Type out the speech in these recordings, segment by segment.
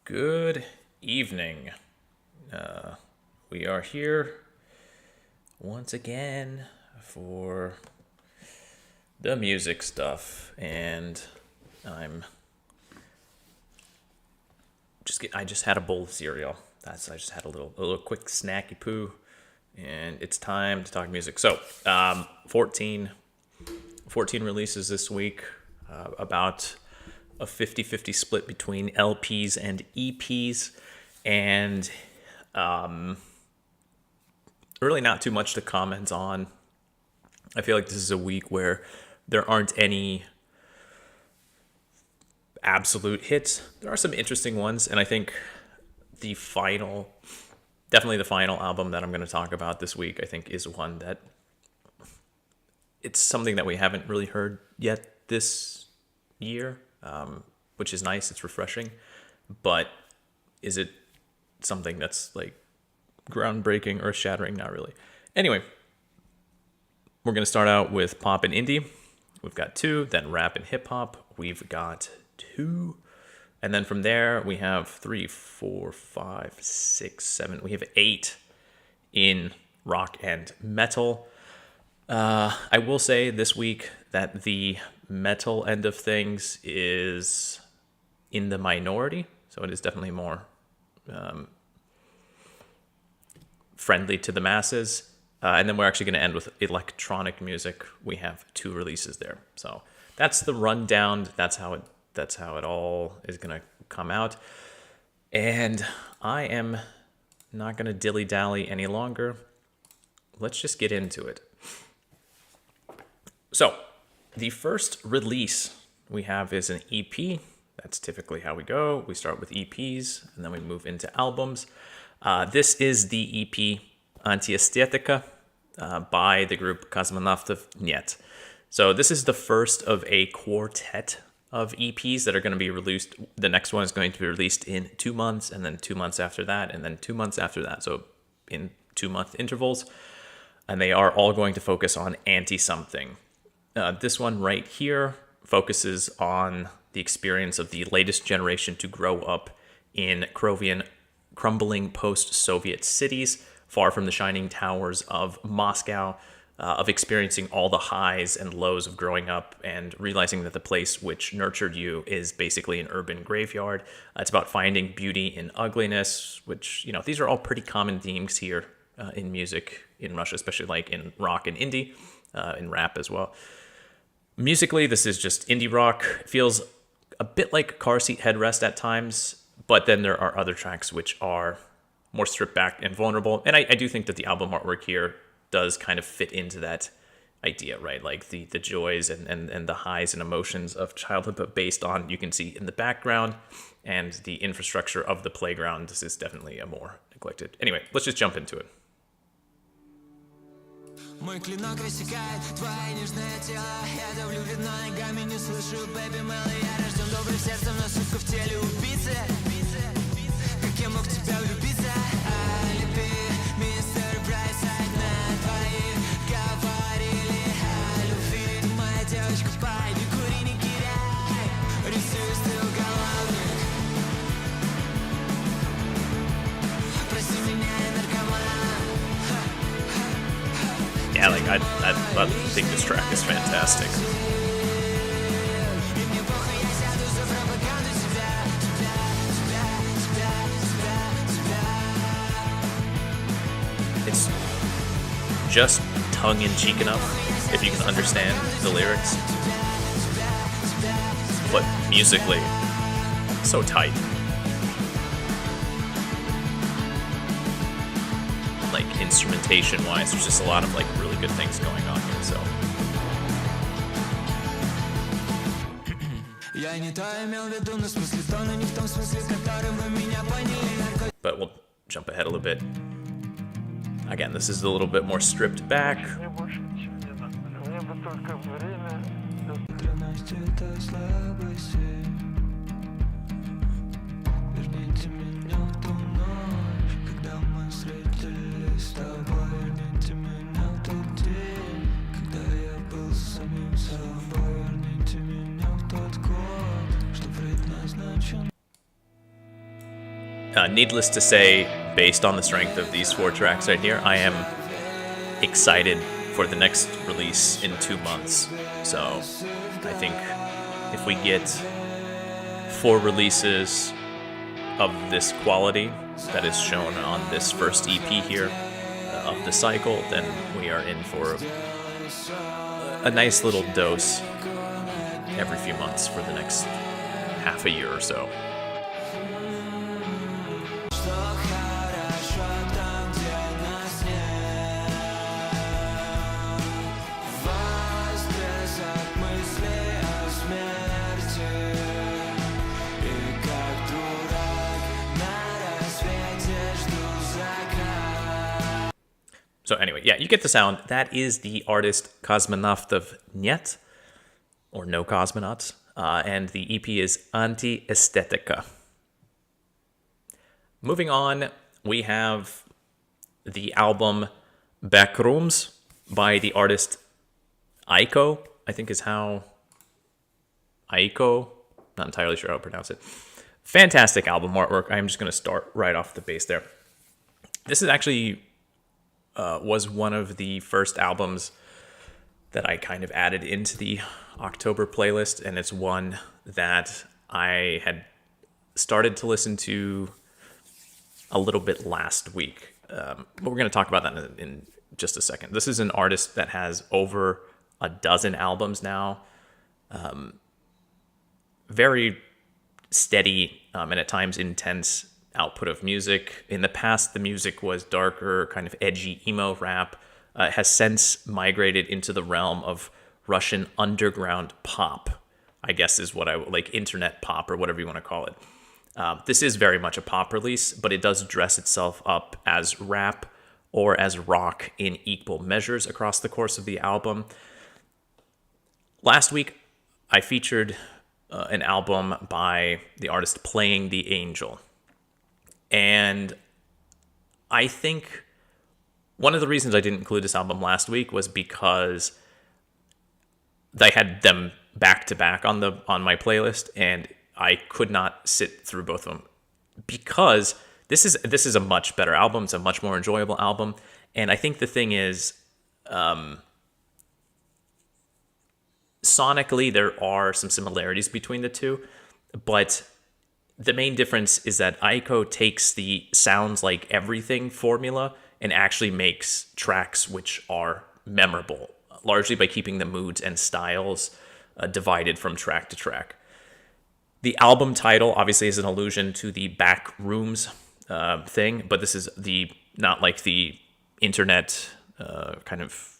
Good evening. We are here once again for the music stuff, and I just had a bowl of cereal. I just had a little quick snacky poo, and it's time to talk music. So, 14 releases this week, about a 50-50 split between LPs and EPs, and really not too much to comment on. I feel like this is a week where there aren't any absolute hits. There are some interesting ones, and I think definitely the final album that I'm going to talk about this week, I think is one that it's something that we haven't really heard yet this year, which is nice. It's refreshing, but is it something that's like groundbreaking or shattering? Not really. Anyway, we're going to start out with pop and indie. We've got 2, then rap and hip hop. We've got 2. And then from there, we have 3, 4, 5, 6, 7. We have 8 in rock and metal. I will say this week that the metal end of things is in the minority. So it is definitely more friendly to the masses. And then we're actually going to end with electronic music. We have 2 releases there. So that's the rundown. That's how it all is going to come out. And I am not going to dilly-dally any longer. Let's just get into it. So the first release we have is an EP. That's typically how we go. We start with EPs, and then we move into albums. This is the EP АНТИЭСТЕТИКА by the group КОСМОНАВТОВ НЕТ. So this is the first of a quartet of EPs that are going to be released. The next one is going to be released in 2 months, and then 2 months after that, and then 2 months after that. So in 2-month intervals. And they are all going to focus on anti-something. This one right here focuses on the experience of the latest generation to grow up in crumbling post-Soviet cities, far from the shining towers of Moscow, of experiencing all the highs and lows of growing up and realizing that the place which nurtured you is basically an urban graveyard. It's about finding beauty in ugliness, which, these are all pretty common themes here in music in Russia, especially like in rock and indie, in rap as well. Musically, this is just indie rock. It feels a bit like Car Seat Headrest at times, but then there are other tracks which are more stripped back and vulnerable. And I do think that the album artwork here does kind of fit into that idea, right? Like the joys and the highs and emotions of childhood, but based on, you can see in the background and the infrastructure of the playground, this is definitely a more neglected. Anyway, let's just jump into it. Мой клинок рассекает твое нежное тело. Я давлю видно ногами, не слышу, baby Molly. Я рожден добрым сердцем, но сутка в теле убийцы. Как я мог тебя влюбиться? Алиби, мистер Брайсайд, на твоих говорили о любви. Ты моя девочка, пай, не кури, не киряй. Рисуешь ты уголовник. Прости меня, я наркоман. Yeah, like I think this track is fantastic. It's just tongue-in-cheek enough if you can understand the lyrics, but musically, so tight. Like instrumentation-wise, there's just a lot of like really good things going on here. So. But we'll jump ahead a little bit. Again, this is a little bit more stripped back. Needless to say, based on the strength of these 4 tracks right here, I am excited for the next release in 2 months. So I think if we get 4 releases of this quality that is shown on this first EP here of the cycle, then we are in for a nice little dose every few months for the next half a year or so. So anyway, yeah, you get the sound. That is the artist КОСМОНАВТОВ НЕТ, or No Cosmonauts, and the EP is АНТИЭСТЕТИКА. Moving on, we have the album bäkrumс by the artist aikko, I think is how... aikko? Not entirely sure how to pronounce it. Fantastic album artwork. I'm just going to start right off the base there. This is actually... was one of the first albums that I kind of added into the October playlist, and it's one that I had started to listen to a little bit last week. But we're going to talk about that in just a second. This is an artist that has over a dozen albums now. Very steady and at times intense output of music. In the past, the music was darker, kind of edgy emo rap. Has since migrated into the realm of Russian underground pop, I guess is what I like, internet pop or whatever you want to call it. This is very much a pop release, but it does dress itself up as rap or as rock in equal measures across the course of the album. Last week, I featured an album by the artist Playing the Angel. And I think one of the reasons I didn't include this album last week was because I had them back to back on my playlist, and I could not sit through both of them because this is a much better album. It's a much more enjoyable album, and I think the thing is, sonically there are some similarities between the two, but the main difference is that aikko takes the sounds like everything formula and actually makes tracks which are memorable, largely by keeping the moods and styles divided from track to track. The album title obviously is an allusion to the backrooms thing, but this is not like the internet kind of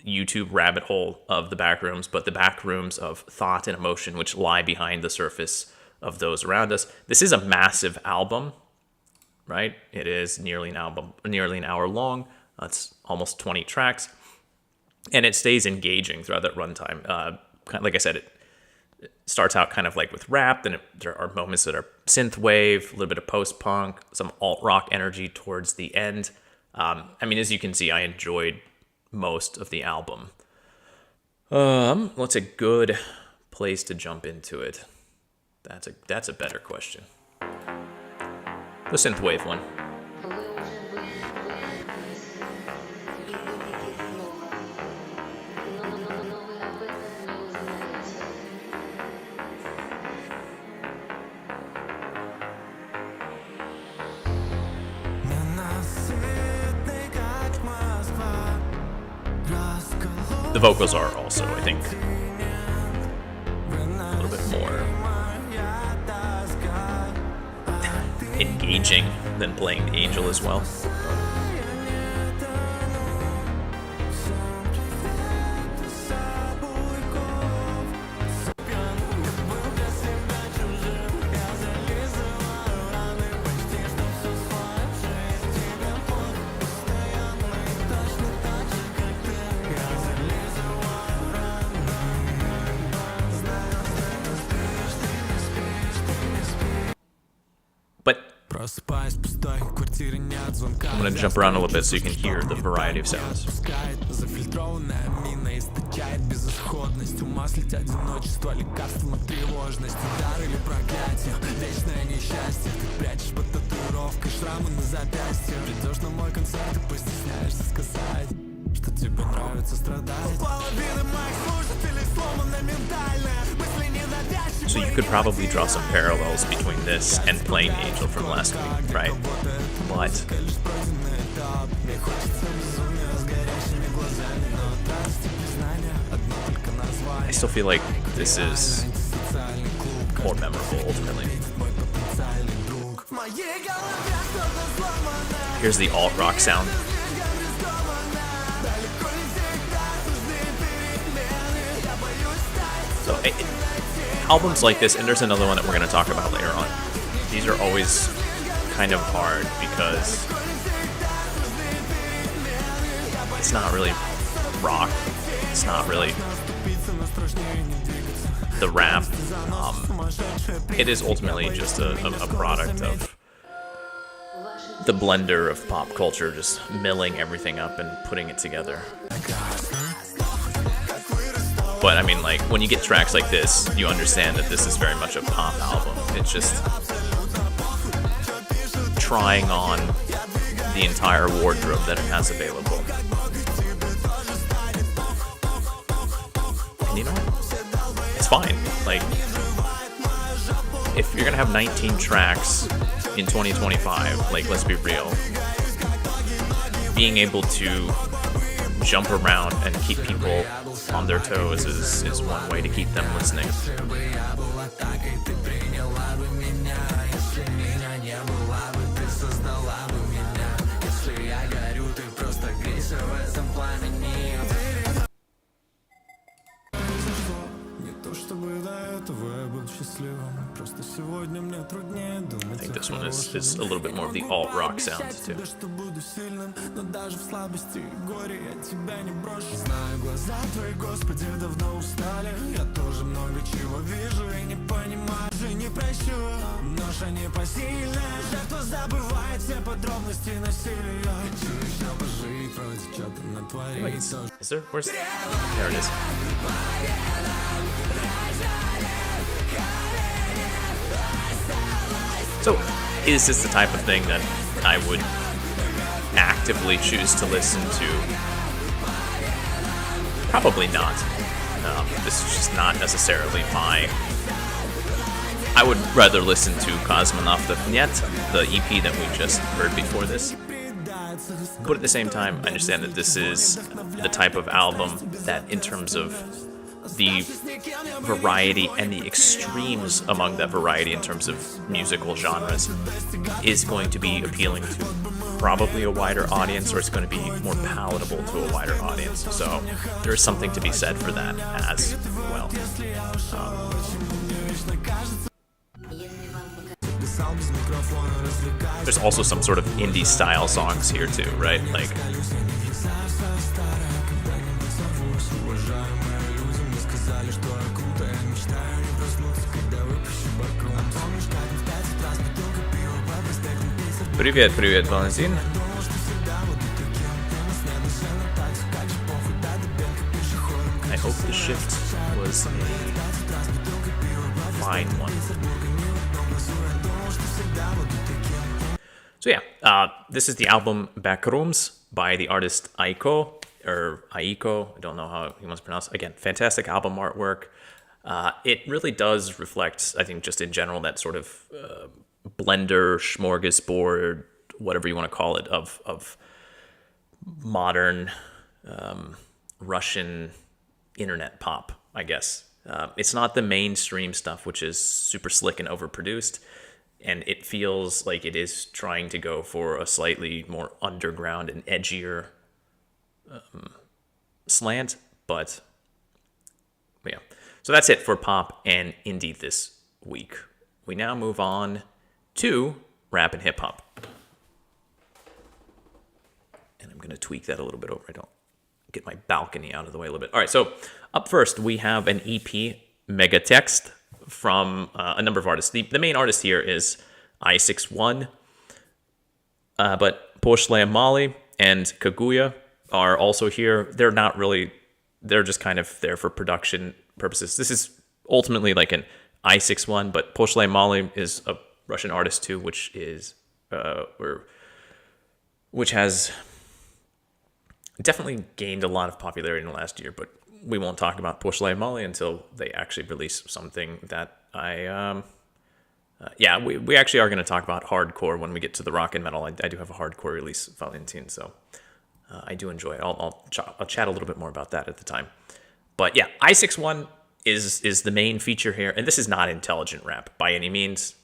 YouTube rabbit hole of the backrooms, but the backrooms of thought and emotion which lie behind the surface of those around us. This is a massive album, right? It is nearly an hour long. It's almost 20 tracks, and it stays engaging throughout that runtime. Like I said, it starts out kind of like with rap, then there are moments that are synthwave, a little bit of post-punk, some alt-rock energy towards the end. I mean, as you can see, I enjoyed most of the album. What's a good place to jump into it? That's a better question. The synthwave one. The vocals are also, I think, a little bit more engaging than Playing the Angel as well. Просыпаюсь в пустой квартире, нет звонка. I'm gonna jump around a little bit so you can hear the variety of sounds. Зафильтрованная мина источает безысходность. Ума слить одиночество, лекарством от тревожности. Дар или проклятие, вечное несчастье. Ты прячешь под татуировкой шрамы на запястье. Придешь на мой концерт и постесняешься сказать, что тебе нравится страдать. Половина моих слушателей сломана ментально. Мысли ненавязчивые. So you could probably draw some parallels between this and playing Angel from last week, right? But I still feel like this is more memorable ultimately. Here's the alt rock sound. So albums like this, and there's another one that we're going to talk about later on. These are always kind of hard because it's not really rock. It's not really the rap. It is ultimately just a product of the blender of pop culture, just milling everything up and putting it together. But I mean, like, when you get tracks like this, you understand that this is very much a pop album. It's just trying on the entire wardrobe that it has available. And you know, it's fine. Like, if you're gonna have 19 tracks in 2025, like, let's be real, being able to jump around and keep people on their toes is one way to keep them listening. I think this one is a little bit more of the alt rock sound too. Wait, is there? Where's? There it is. So, is this the type of thing that I would actively choose to listen to? Probably not. This is just not necessarily my... I would rather listen to КОСМОНАВТОВ НЕТ, the EP that we just heard before this. But at the same time, I understand that this is the type of album that, in terms of the variety and the extremes among that variety in terms of musical genres, is going to be appealing to probably a wider audience, or it's going to be more palatable to a wider audience. So there's something to be said for that as well. There's also some sort of indie style songs here too, right? Like, Привет, привет, Валентин. I hope the shift was a fine one. So yeah, this is the album bäkrums by the artist aikko, or aikko, I don't know how he wants to pronounce it. Again, fantastic album artwork. It really does reflect, I think, just in general, that sort of blender, smorgasbord, whatever you want to call it, of modern Russian internet pop, I guess. It's not the mainstream stuff, which is super slick and overproduced, and it feels like it is trying to go for a slightly more underground and edgier slant, but yeah. So that's it for pop and indie this week. We now move on to rap and hip hop. And I'm going to tweak that a little bit over. I don't get my balcony out of the way a little bit. All right, so up first, we have an EP, МЕГАТЕКСТ, from a number of artists. The main artist here is I61. But Poshlaya Molly and Kaguya are also here. They're not really, they're just kind of there for production purposes. This is ultimately like an I61, but Poshlaya Molly is a Russian artist too, which has definitely gained a lot of popularity in the last year, but we won't talk about Poshlaya Molly until they actually release something that we actually are going to talk about hardcore when we get to the rock and metal. I do have a hardcore release, Valentin, so I do enjoy it. I'll chat a little bit more about that at the time. But yeah, I61 is the main feature here, and this is not intelligent rap by any means.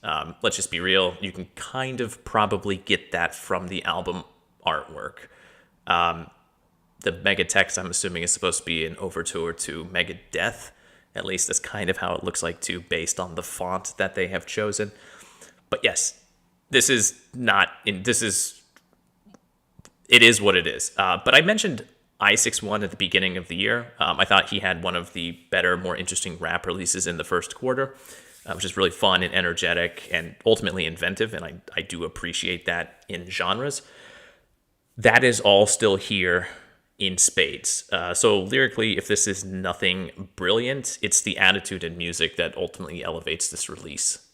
Let's just be real. You can kind of probably get that from the album artwork. The Megatext, I'm assuming, is supposed to be an overture to Megadeth. At least that's kind of how it looks like too, based on the font that they have chosen. But yes, it is what it is. But I mentioned I61 at the beginning of the year. I thought he had one of the better, more interesting rap releases in the first quarter, which is really fun and energetic and ultimately inventive, and I do appreciate that in genres. That is all still here in spades. So lyrically, if this is nothing brilliant, it's the attitude and music that ultimately elevates this release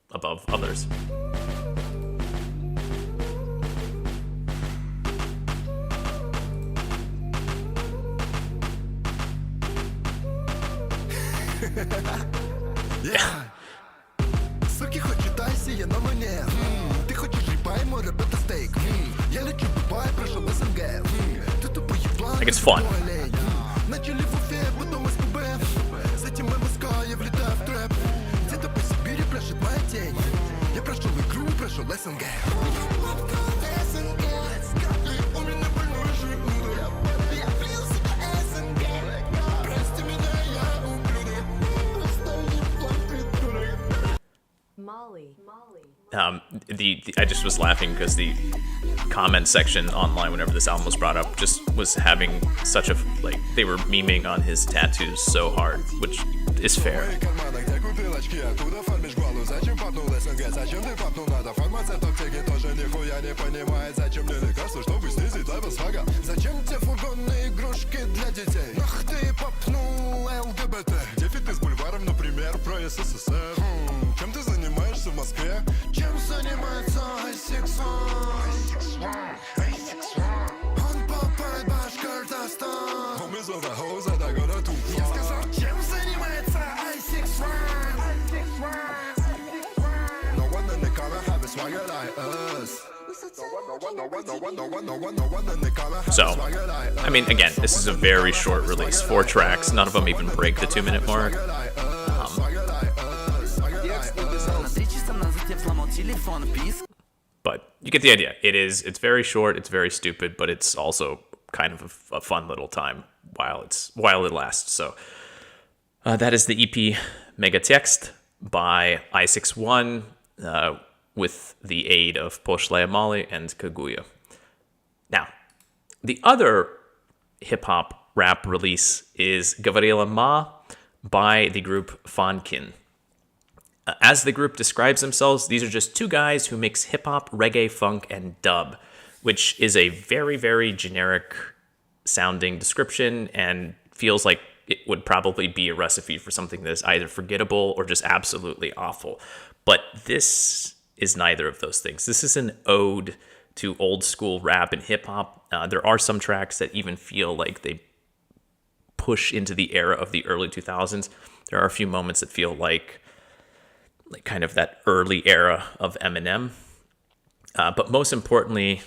above others. Yeah. Суки хочет Айси, но мне. Ты хочешь рибай, мой рэп это стейк. Я лечу в Дубай, прошел СНГ. Ты тупо еблан. Like it's fun. Начали в Уфе, потом СПБ. Затем МСК, я влетаю в трэп. Где-то по Сибири пляшет моя тень. Я прошел игру, прошел СНГ. I just was laughing because the comment section online whenever this album was brought up just was having such a, like, they were memeing on his tattoos so hard, which is fair. Чем ты занимаешься в Москве? Чем занимается I61? Он попает в Башкортостан. Homie за the за до года тут. Я сказал, чем занимается I61? No one in the car have a swagger like us. So, I mean, again, this is a very short release, 4 tracks, none of them even break the 2-minute mark. But you get the idea. It's very short, it's very stupid, but it's also kind of a fun little time while it lasts. So that is the EP Megatekst by I61 with the aid of Poshlaya Molly and Kaguya. Now, the other hip-hop rap release is Говорила by the group Fankin. As the group describes themselves, these are just 2 guys who mix hip-hop, reggae, funk, and dub, which is a very, very generic sounding description and feels like it would probably be a recipe for something that is either forgettable or just absolutely awful. But this is neither of those things. This is an ode to old school rap and hip-hop. There are some tracks that even feel like they push into the era of the early 2000s. There are a few moments that feel like kind of that early era of Eminem. But most importantly,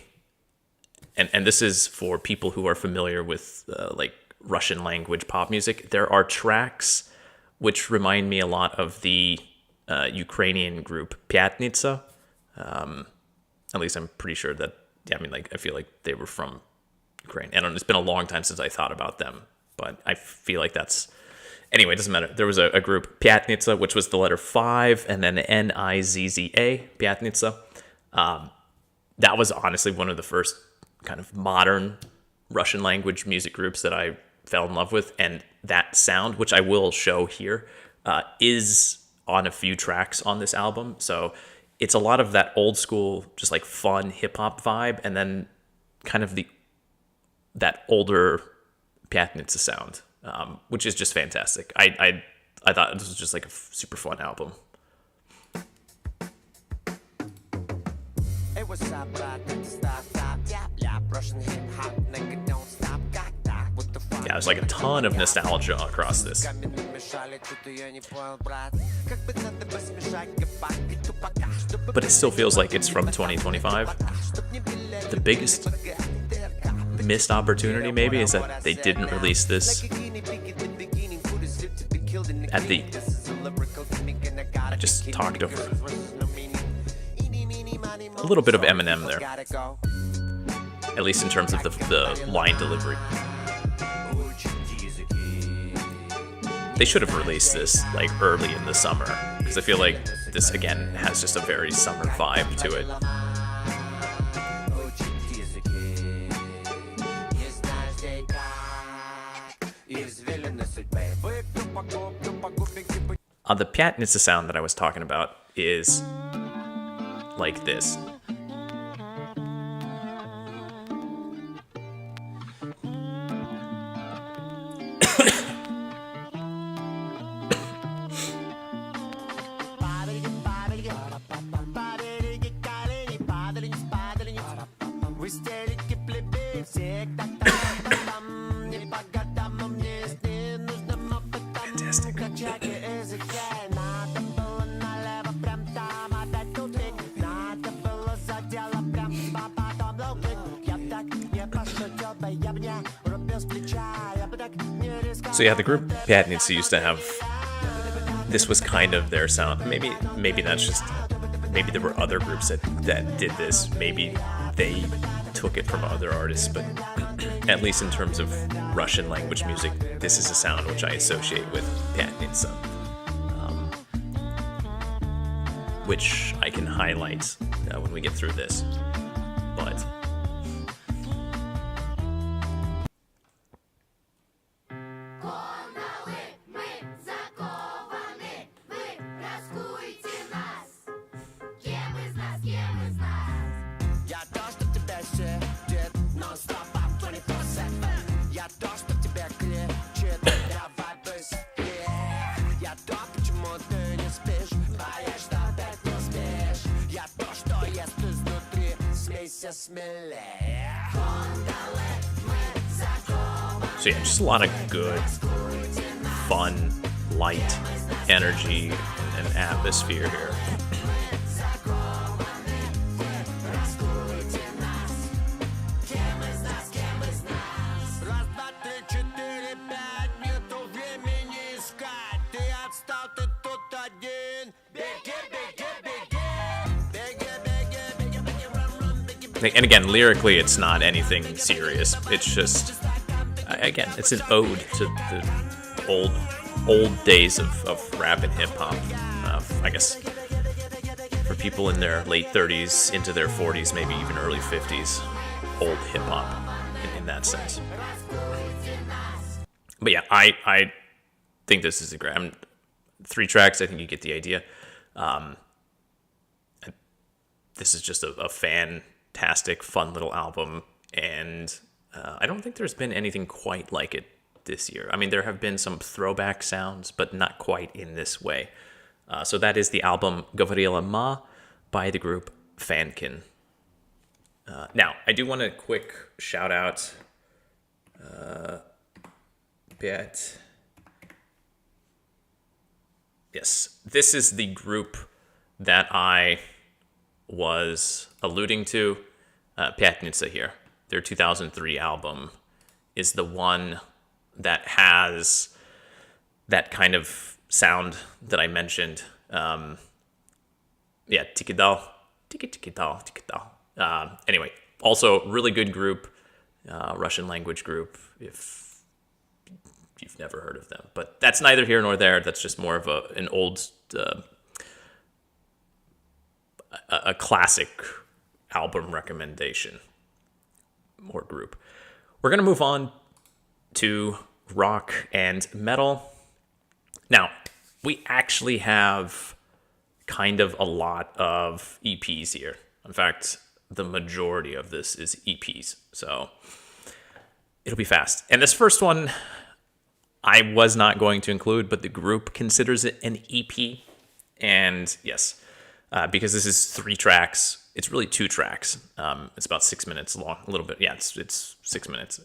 and this is for people who are familiar with like Russian language pop music, there are tracks which remind me a lot of the Ukrainian group Pyatnitsa. At least I'm pretty sure that, yeah, I mean, like, I feel like they were from Ukraine. And it's been a long time since I thought about them, but I feel like that's... Anyway, it doesn't matter. There was a group, Pyatnitsa, which was the letter 5, and then Nizza, Pyatnitsa. That was honestly one of the first kind of modern Russian language music groups that I fell in love with. And that sound, which I will show here, is on a few tracks on this album. So it's a lot of that old school, just like fun hip hop vibe, and then kind of that older Pятница sound, which is just fantastic. I thought this was just like a super fun album. Hey, what's up, bro? Stop, yeah, Russian hip hop, nigga, don't stop, what the fuck? Yeah, there's like a ton of nostalgia across this. But it still feels like it's from 2025. The biggest missed opportunity maybe is that they didn't release this at the... I just talked over a little bit of Eminem there, at least in terms of the line delivery. They should have released this like early in the summer, because I feel like this again has just a very summer vibe to it. The Pятница sound that I was talking about is like this. So yeah, the group Pятница used to have, this was kind of their sound. Maybe that's just, maybe there were other groups that did this. Maybe they took it from other artists, but at least in terms of Russian language music, this is a sound which I associate with Pятница, which I can highlight when we get through this. But so yeah, just a lot of good, fun, light energy and atmosphere here. And again, lyrically, it's not anything serious. It's just, again, it's an ode to the old days of rap and hip hop. I guess for people in their late 30s into their 40s, maybe even early 50s, old hip hop in that sense. But yeah, I think this is a great. 3 tracks. I think you get the idea. This is just a fantastic, fun little album, and I don't think there's been anything quite like it this year. I mean, there have been some throwback sounds, but not quite in this way. So that is the album Говорила by the group Fankin. Now, I do want a quick shout out. Yes, this is the group that I was alluding to. Pятница here. Their 2003 album is the one that has that kind of sound that I mentioned. Yeah, tikidal. Anyway, also really good group, Russian language group, if you've never heard of them. But that's neither here nor there. That's just more of an old, a classic album recommendation or group. We're going to move on to rock and metal. Now, we actually have kind of a lot of EPs here. In fact, the majority of this is EPs. So it'll be fast. And this first one, I was not going to include, but the group considers it an EP. And yes, because this is 3 tracks, it's really 2 tracks. It's about 6 minutes long, a little bit. Yeah, it's 6 minutes.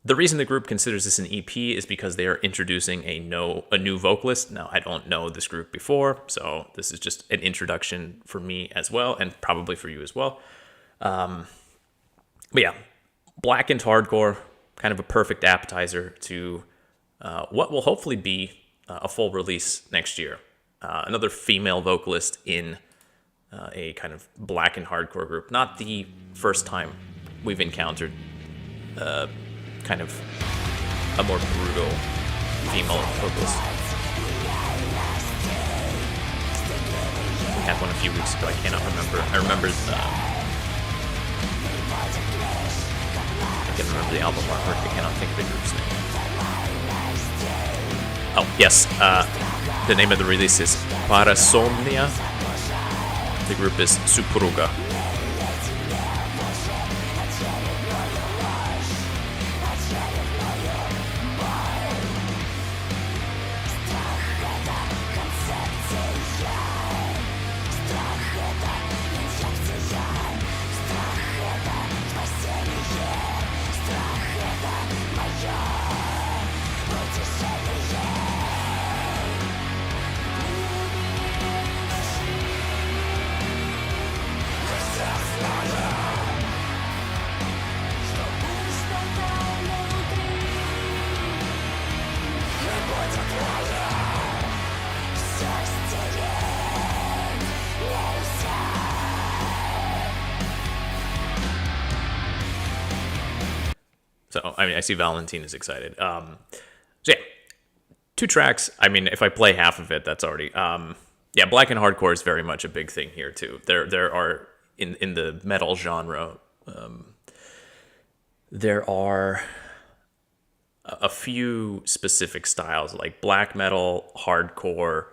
The reason the group considers this an EP is because they are introducing a new vocalist. Now, I don't know this group before, so this is just an introduction for me as well, and probably for you as well. But yeah, blackened hardcore, kind of a perfect appetizer to what will hopefully be a full release next year. Another female vocalist in a kind of blackened hardcore group. Not the first time we've encountered kind of a more brutal female vocalist. We had one a few weeks ago. I cannot remember. I remember. I can remember the album artwork. I cannot think of the group's name. Oh yes, the name of the release is Parasomnia. The group is Supruga. So, I mean, I see Valentine is excited. So, yeah, 2 tracks. I mean, if I play half of it, that's already... yeah, black and hardcore is very much a big thing here, too. There are, in the metal genre, there are a few specific styles, like black metal, hardcore,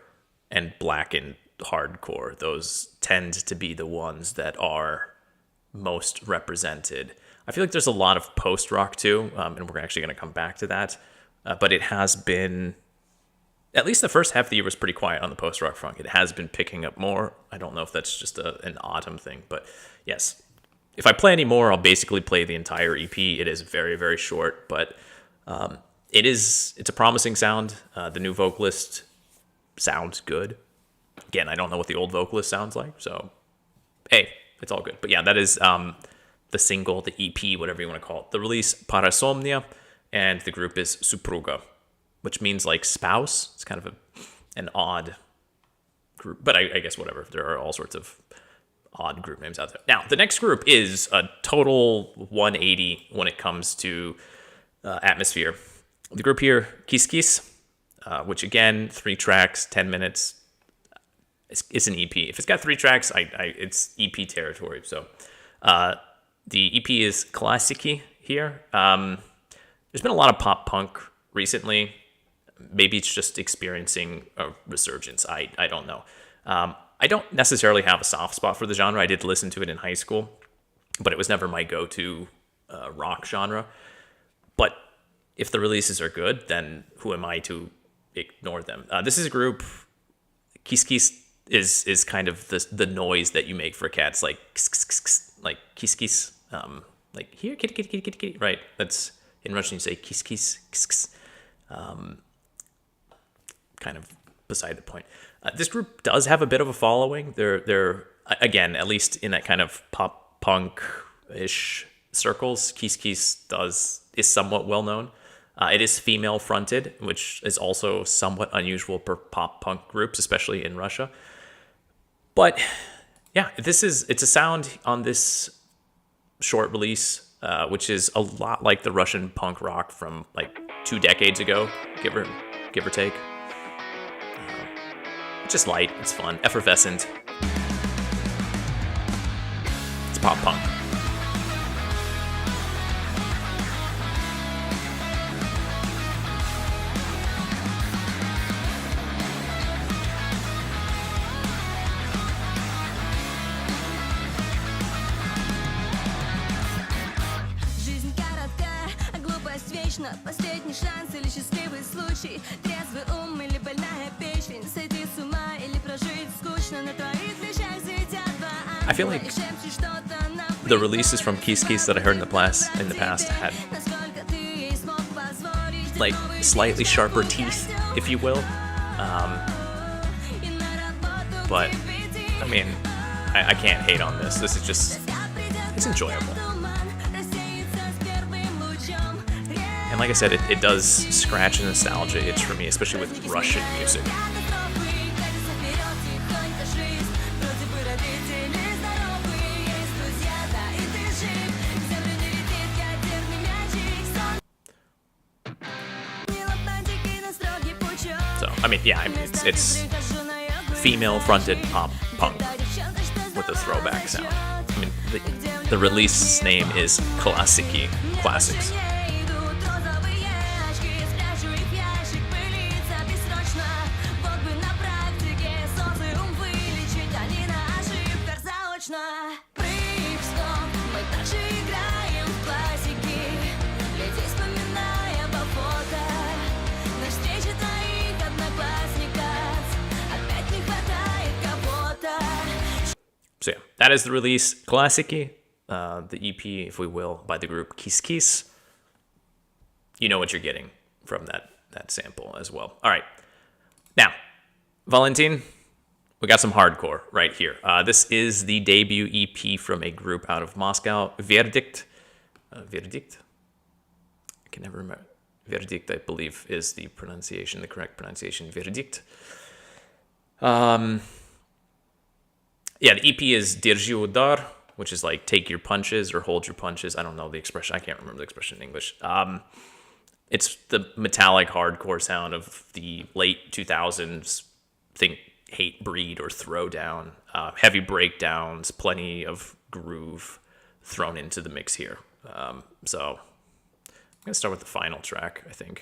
and blackened hardcore. Those tend to be the ones that are most represented. I feel like there's a lot of post-rock too, and we're actually going to come back to that. But it has been, at least the first half of the year was pretty quiet on the post-rock front. It has been picking up more. I don't know if that's just an autumn thing, but yes. If I play any more, I'll basically play the entire EP. It is very, very short, but it's a promising sound. The new vocalist sounds good. Again, I don't know what the old vocalist sounds like, so hey, it's all good. But yeah, that is... the single, the EP, whatever you want to call it. The release, Parasomnia, and the group is Supruga, which means like spouse. It's kind of an odd group, but I guess whatever. There are all sorts of odd group names out there. Now, the next group is a total 180 when it comes to atmosphere. The group here, Kis-kis, which again, 3 tracks, 10 minutes. It's an EP. If it's got 3 tracks, it's EP territory. So, the EP is Classiki here. There's been a lot of pop punk recently. Maybe it's just experiencing a resurgence. I don't know. I don't necessarily have a soft spot for the genre. I did listen to it in high school, but it was never my go-to rock genre. But if the releases are good, then who am I to ignore them? This is a group. Kis-kis is kind of the noise that you make for cats, like like kis-kis, like here, kitty, kitty, kitty, kitty, kitty, right? That's in Russian you say kis-kis, kis-kis. Kind of beside the point. This group does have a bit of a following. They're again, at least in that kind of pop punk-ish circles, kis-kis is somewhat well known. It is female fronted, which is also somewhat unusual for pop punk groups, especially in Russia. But yeah, it's a sound on this short release, which is a lot like the Russian punk rock from like 2 decades ago, give or take. Just light, it's fun, effervescent. It's pop punk. последний шанс или счастливый случай, трезвый ум или больная печень, сойти с ума или прожить скучно, на твоих плечах светят два ангела. I feel like the releases from Kis-Kis that I heard in the past had like slightly sharper teeth, if you will. But I mean, I can't hate on this. This is just, it's enjoyable. And like I said, it does scratch a nostalgia itch for me, especially with Russian music. So, I mean, yeah, it's female-fronted pop punk with a throwback sound. I mean, the release name is Classiki, Classics. So yeah, that is the release, Classiki, the EP, if we will, by the group kis-kis. You know what you're getting from that sample as well. All right, now, Valentin, we got some hardcore right here. This is the debut EP from a group out of Moscow, Verdict. Verdict? I can never remember. Verdict, I believe, is the correct pronunciation, Verdict. Yeah, the EP is Держи, удар, which is like take your punches or hold your punches. I don't know the expression. I can't remember the expression in English. It's the metallic hardcore sound of the late 2000s. Think Hatebreed or Throwdown. Heavy breakdowns, plenty of groove thrown into the mix here. So I'm going to start with the final track, I think.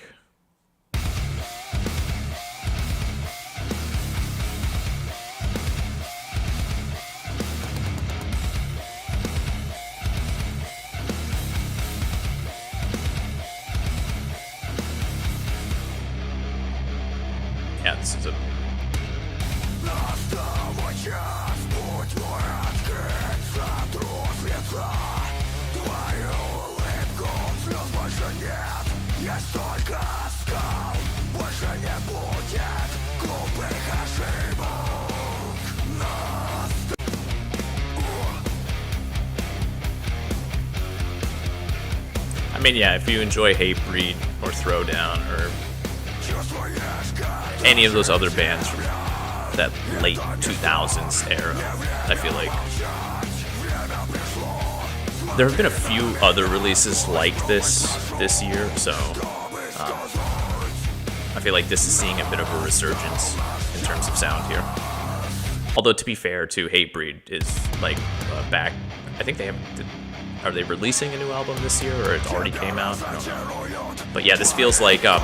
Yeah, this is a... I mean, yeah, if you enjoy Hatebreed or Throwdown or any of those other bands from that late 2000s era, I feel like there have been a few other releases like this year, so I feel like this is seeing a bit of a resurgence in terms of sound here. Although, to be fair, too, Hatebreed is like back. I think they have. Are they releasing a new album this year, or it already came out? I don't know. But yeah, this feels like what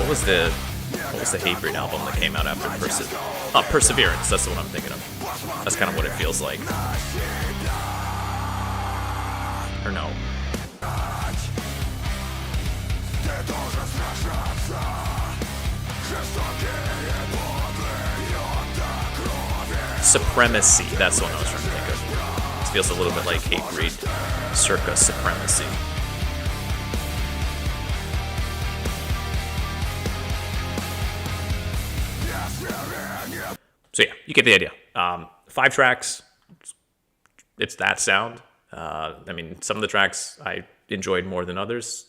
was the Hatebreed album that came out after Perseverance? That's the one I'm thinking of. That's kind of what it feels like. Or no. Supremacy, that's the one I was trying to think of. This feels a little bit like Hatebreed circa Supremacy. So yeah, you get the idea. 5 tracks, it's that sound. I mean, some of the tracks I enjoyed more than others.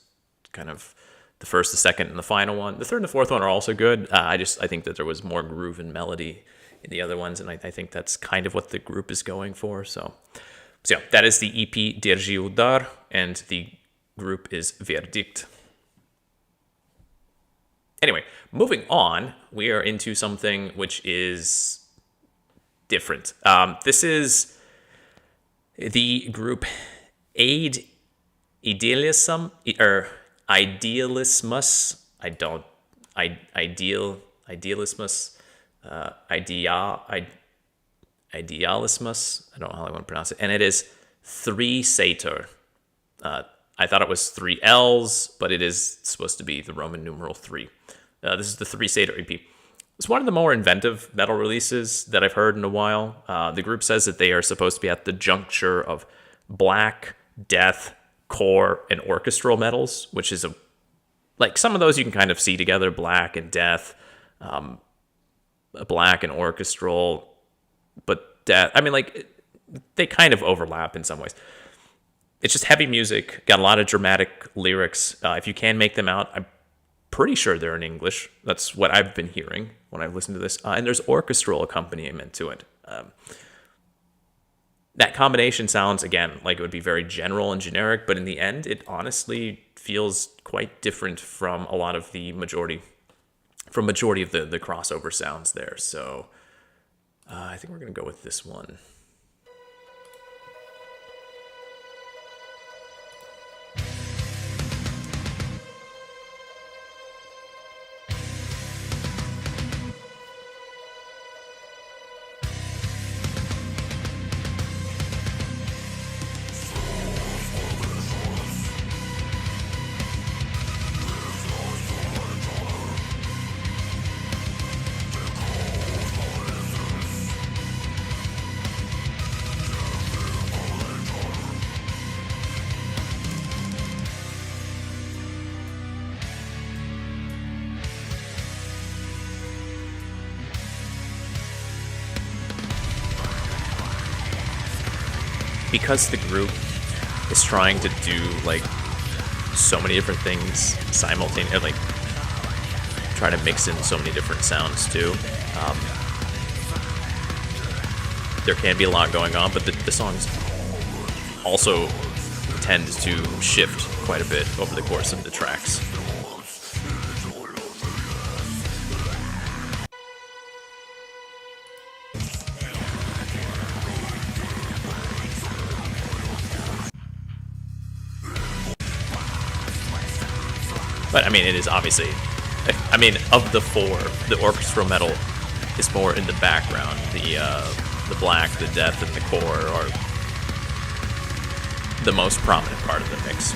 Kind of the first, the second, and the final one. The third and the fourth one are also good. I think that there was more groove and melody in the other ones, and I think that's kind of what the group is going for. So yeah, that is the EP Держи, удар, and the group is Verdict. Anyway, moving on, we are into something which is different. This is the group Idealismus. Idealismus. Idealismus. I don't know how I want to pronounce it. And it is 3 Sator. I thought it was 3 L's, but it is supposed to be the Roman numeral 3. This is the 3 Sator EP. It's one of the more inventive metal releases that I've heard in a while. The group says that they are supposed to be at the juncture of black, death, core, and orchestral metals, which is like some of those you can kind of see together, black and death, black and orchestral, but death, I mean, like, they kind of overlap in some ways. It's just heavy music, got a lot of dramatic lyrics. If you can make them out, I'm pretty sure they're in English. That's what I've been hearing when I've listened to this. And there's orchestral accompaniment to it. That combination sounds, again, like it would be very general and generic, but in the end, it honestly feels quite different from a lot of the majority of the crossover sounds there. So I think we're going to go with this one. Because the group is trying to do like so many different things simultaneously, like try to mix in so many different sounds too. There can be a lot going on, but the songs also tend to shift quite a bit over the course of the tracks. But I mean, it is obviously, I mean, of the 4, the orchestral metal is more in the background. The black, the death, and the core are the most prominent part of the mix.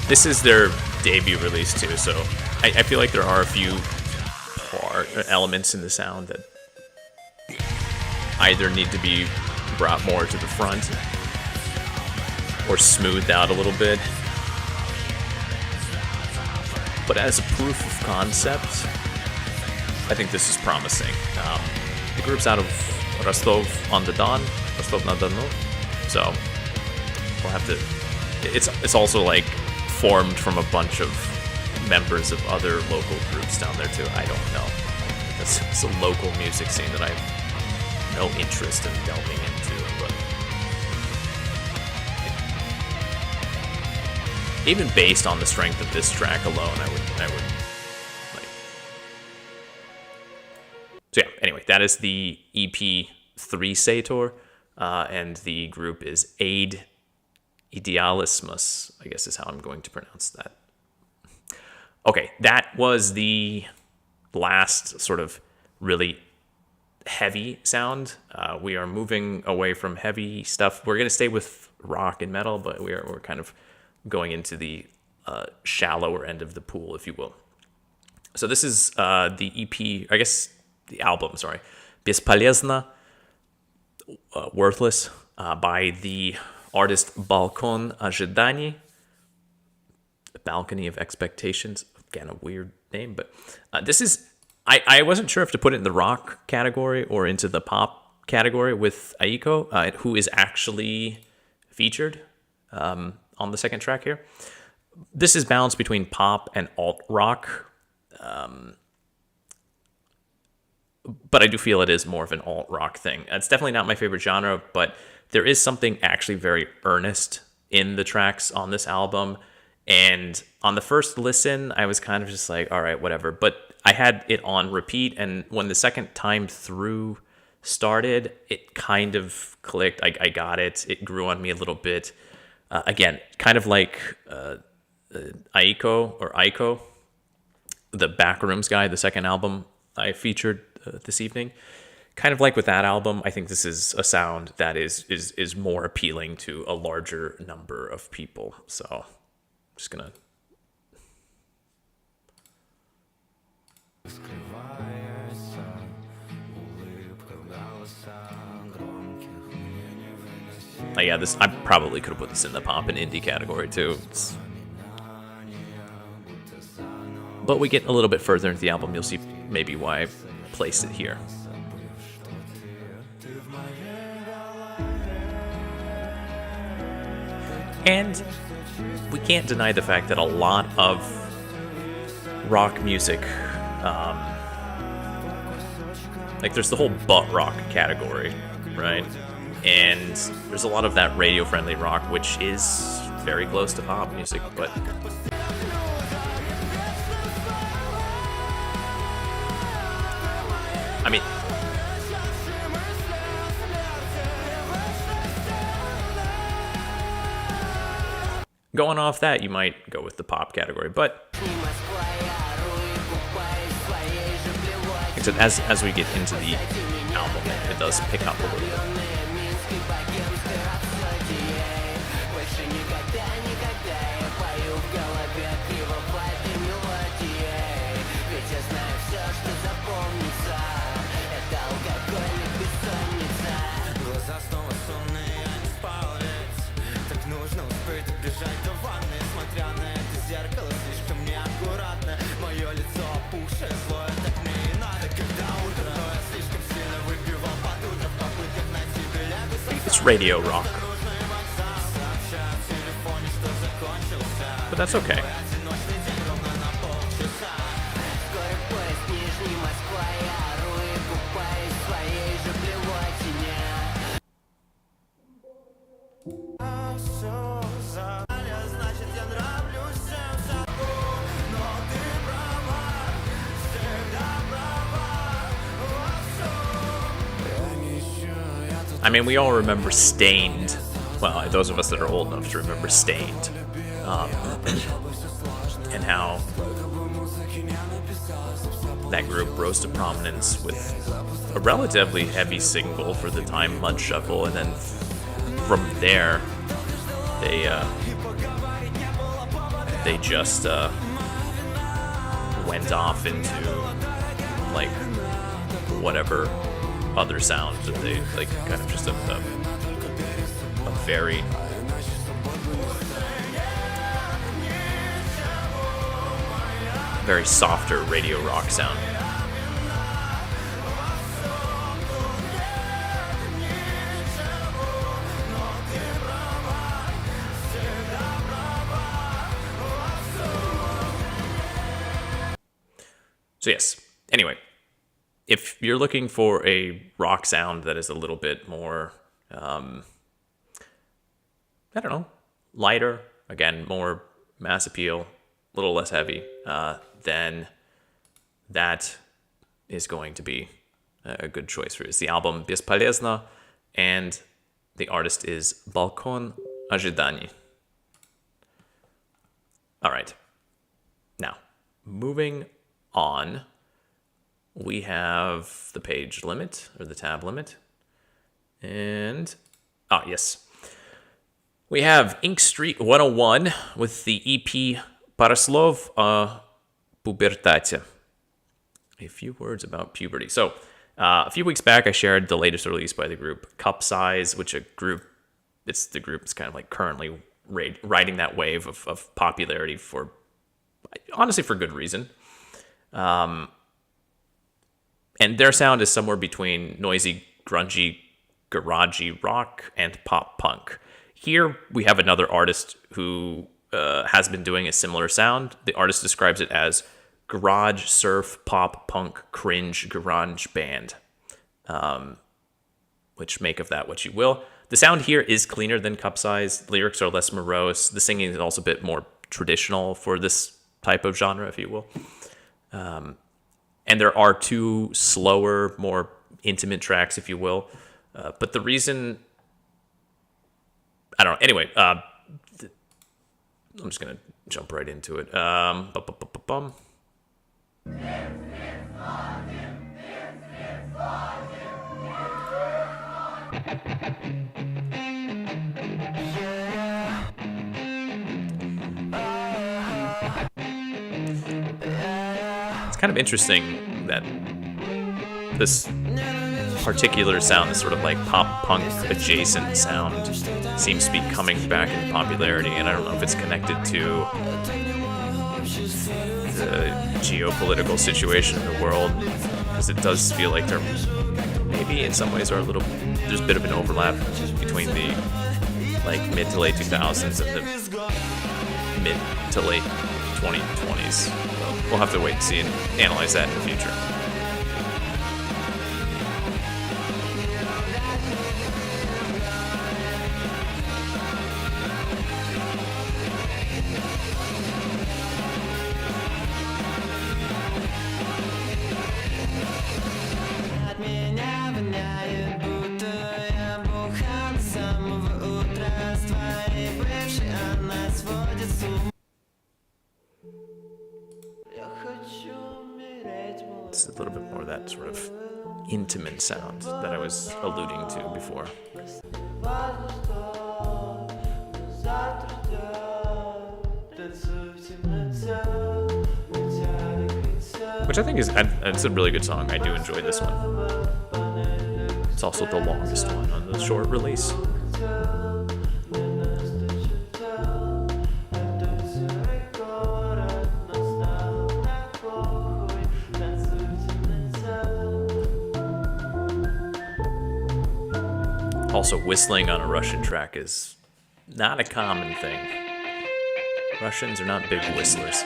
This is their debut release too, so I feel like there are a few elements in the sound that either need to be brought more to the front or smoothed out a little bit. But as a proof of concept, I think this is promising. The group's out of Rostov-on-the-Don, Rostov-na-Donu, so we'll have to. It's also like formed from a bunch of members of other local groups down there too. I don't know. It's a local music scene that I have no interest in delving into, but even based on the strength of this track alone, I would like. So yeah. Anyway, that is the EP 3 Sator, and the group is Idealismus, I guess is how I'm going to pronounce that. Okay, that was the last sort of really heavy sound. We are moving away from heavy stuff. We're going to stay with rock and metal, but we're kind of going into the shallower end of the pool, if you will. So this is the EP, I guess the album, sorry, Бесполезно, Worthless, by the artist Balkon ожиданий, balcony of expectations. Again, a weird name, but this is, I wasn't sure if to put it in the rock category or into the pop category with Aikko, who is actually featured on the second track here. This is balanced between pop and alt rock, but I do feel it is more of an alt rock thing. It's definitely not my favorite genre, but there is something actually very earnest in the tracks on this album. And on the first listen, I was kind of just like, all right, whatever. But I had it on repeat, and when the second time through started, it kind of clicked. I got it. It grew on me a little bit. Again, kind of like Aikko, the Backrooms guy, the second album I featured this evening. Kind of like with that album, I think this is a sound that is more appealing to a larger number of people. So I'm just gonna. Yeah, this, I probably could have put this in the pop and indie category too. But we get a little bit further into the album, you'll see maybe why I placed it here. And we can't deny the fact that a lot of rock music, like there's the whole butt rock category, right? And there's a lot of that radio-friendly rock, which is very close to pop music, but I mean, going off that, you might go with the pop category, but except as we get into the album, it does pick up a little bit. It's radio rock, but that's okay. I mean, we all remember Stained. Well, those of us that are old enough to remember Stained. And how that group rose to prominence with a relatively heavy single for the time, Mud Shuffle, and then from there, they just went off into like whatever other sound that they like, kind of just a very softer radio rock sound. So yes, anyway, if you're looking for a rock sound that is a little bit more, I don't know, lighter, again, more mass appeal, a little less heavy, then that is going to be a good choice for you. It's the album Bесполезно, and the artist is Balkon ожиданий. All right. Now, moving on, we have the page limit, or the tab limit. And, yes. We have Ink Street 101 with the EP Пара слов, пубертате. A few words about puberty. So, a few weeks back, I shared the latest release by the group Cup Size, which a group it's the group that's kind of like currently riding that wave of popularity for, honestly, for good reason. And their sound is somewhere between noisy, grungy, garagey rock and pop punk. Here we have another artist who has been doing a similar sound. The artist describes it as garage, surf, pop, punk, cringe, garage band. Which make of that what you will. The sound here is cleaner than Cup Size. Lyrics are less morose. The singing is also a bit more traditional for this type of genre, if you will. And there are 2 slower, more intimate tracks, if you will. But the reason... I don't know. Anyway, I'm just going to jump right into it. It's kind of interesting that this particular sound, this sort of like pop punk adjacent sound, seems to be coming back into popularity, and I don't know if it's connected to the geopolitical situation in the world, because it does feel like there maybe in some ways are there's a bit of an overlap between the like mid to late 2000s and the mid to late 2020s. We'll have to wait and see and analyze that in the future. It's a little bit more of that sort of intimate sound that I was alluding to before. Which I think it's a really good song. I do enjoy this one. It's also the longest one on the short release. Also, whistling on a Russian track is not a common thing. Russians are not big whistlers.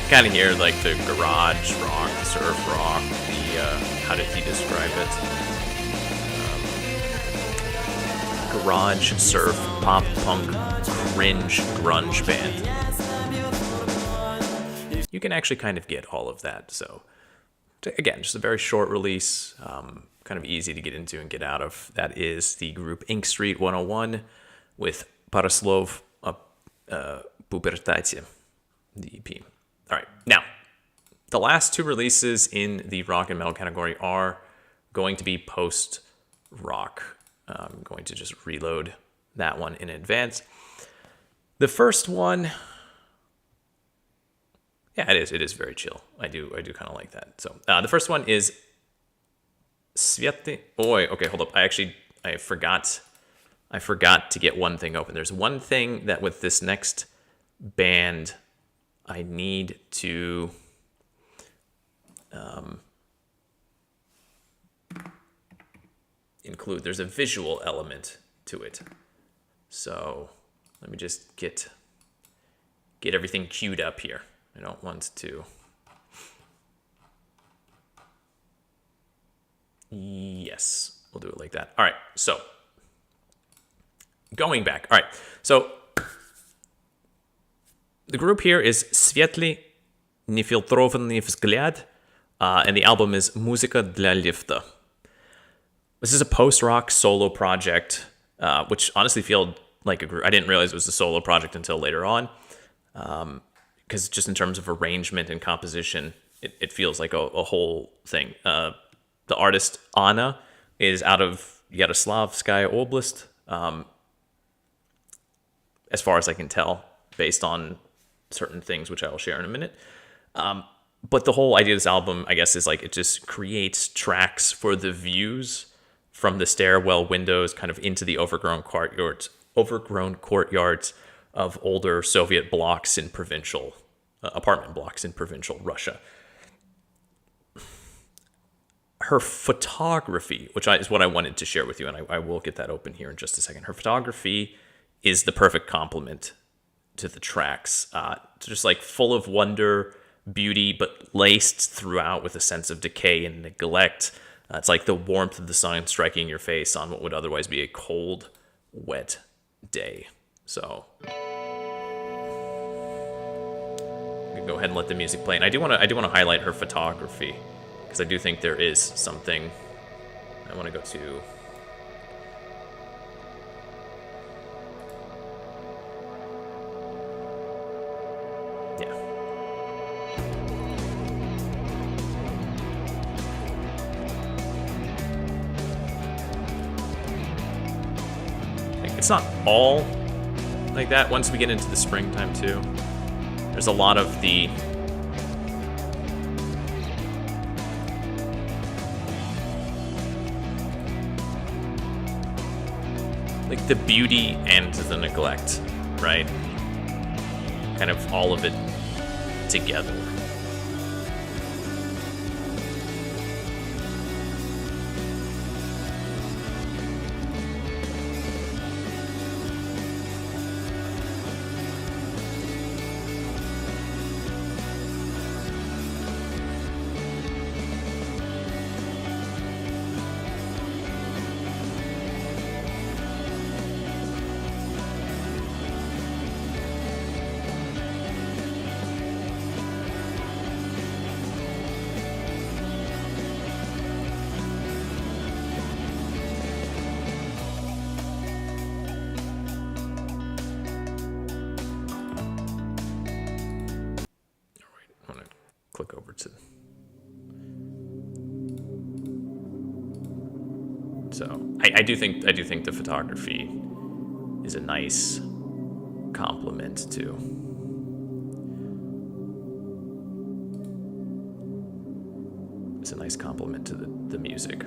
Kind of hear like the garage rock, the surf rock, the how did he describe it? Garage, surf, pop, punk, cringe, grunge band. You can actually kind of get all of that. So again, just a very short release, kind of easy to get into and get out of. That is the group Ink Street 101 with Пара слов, пубертате, the EP. All right, now, the last 2 releases in the rock and metal category are going to be post-rock. I'm going to just reload that one in advance. The first one, yeah, it is very chill. I do kind of like that. So the first one is Svetly. Oh, okay, hold up. I forgot to get one thing open. There's one thing that with this next band I need to include. There's a visual element to it. So let me just get everything queued up here. I don't want to. Yes, we'll do it like that. All right, so going back. All right, so The group here is Светлый, нефильтрованный взгляд, and the album is Muzika для lifta. This is a post-rock solo project, which honestly felt like a group. I didn't realize it was a solo project until later on, because just in terms of arrangement and composition, it feels like a whole thing. The artist Anna is out of Yaroslavskaya Oblast, as far as I can tell, based on certain things, which I will share in a minute. But the whole idea of this album, I guess, is like it just creates tracks for the views from the stairwell windows kind of into the overgrown courtyards of older Soviet blocks in provincial, apartment blocks in provincial Russia. Her photography, which is what I wanted to share with you, and I will get that open here in just a second. Her photography is the perfect complement to the tracks. Just like full of wonder, beauty, but laced throughout with a sense of decay and neglect. It's like the warmth of the sun striking your face on what would otherwise be a cold, wet day. So I'm gonna go ahead and let the music play. And I do want to highlight her photography, because I do think there is something. I want to go to. Yeah. It's not all like that once we get into the springtime too. There's a lot of the like the beauty and the neglect, right? Kind of all of it together. Click over to. So I do think the photography is a nice complement to. It's a nice complement to the music.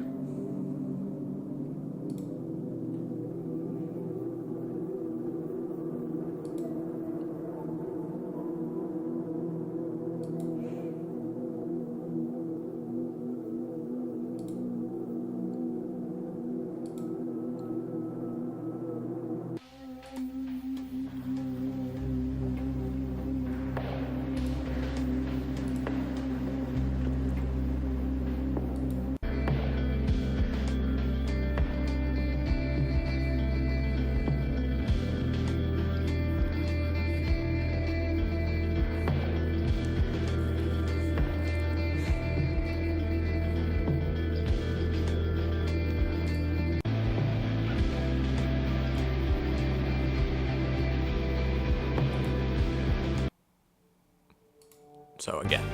So again,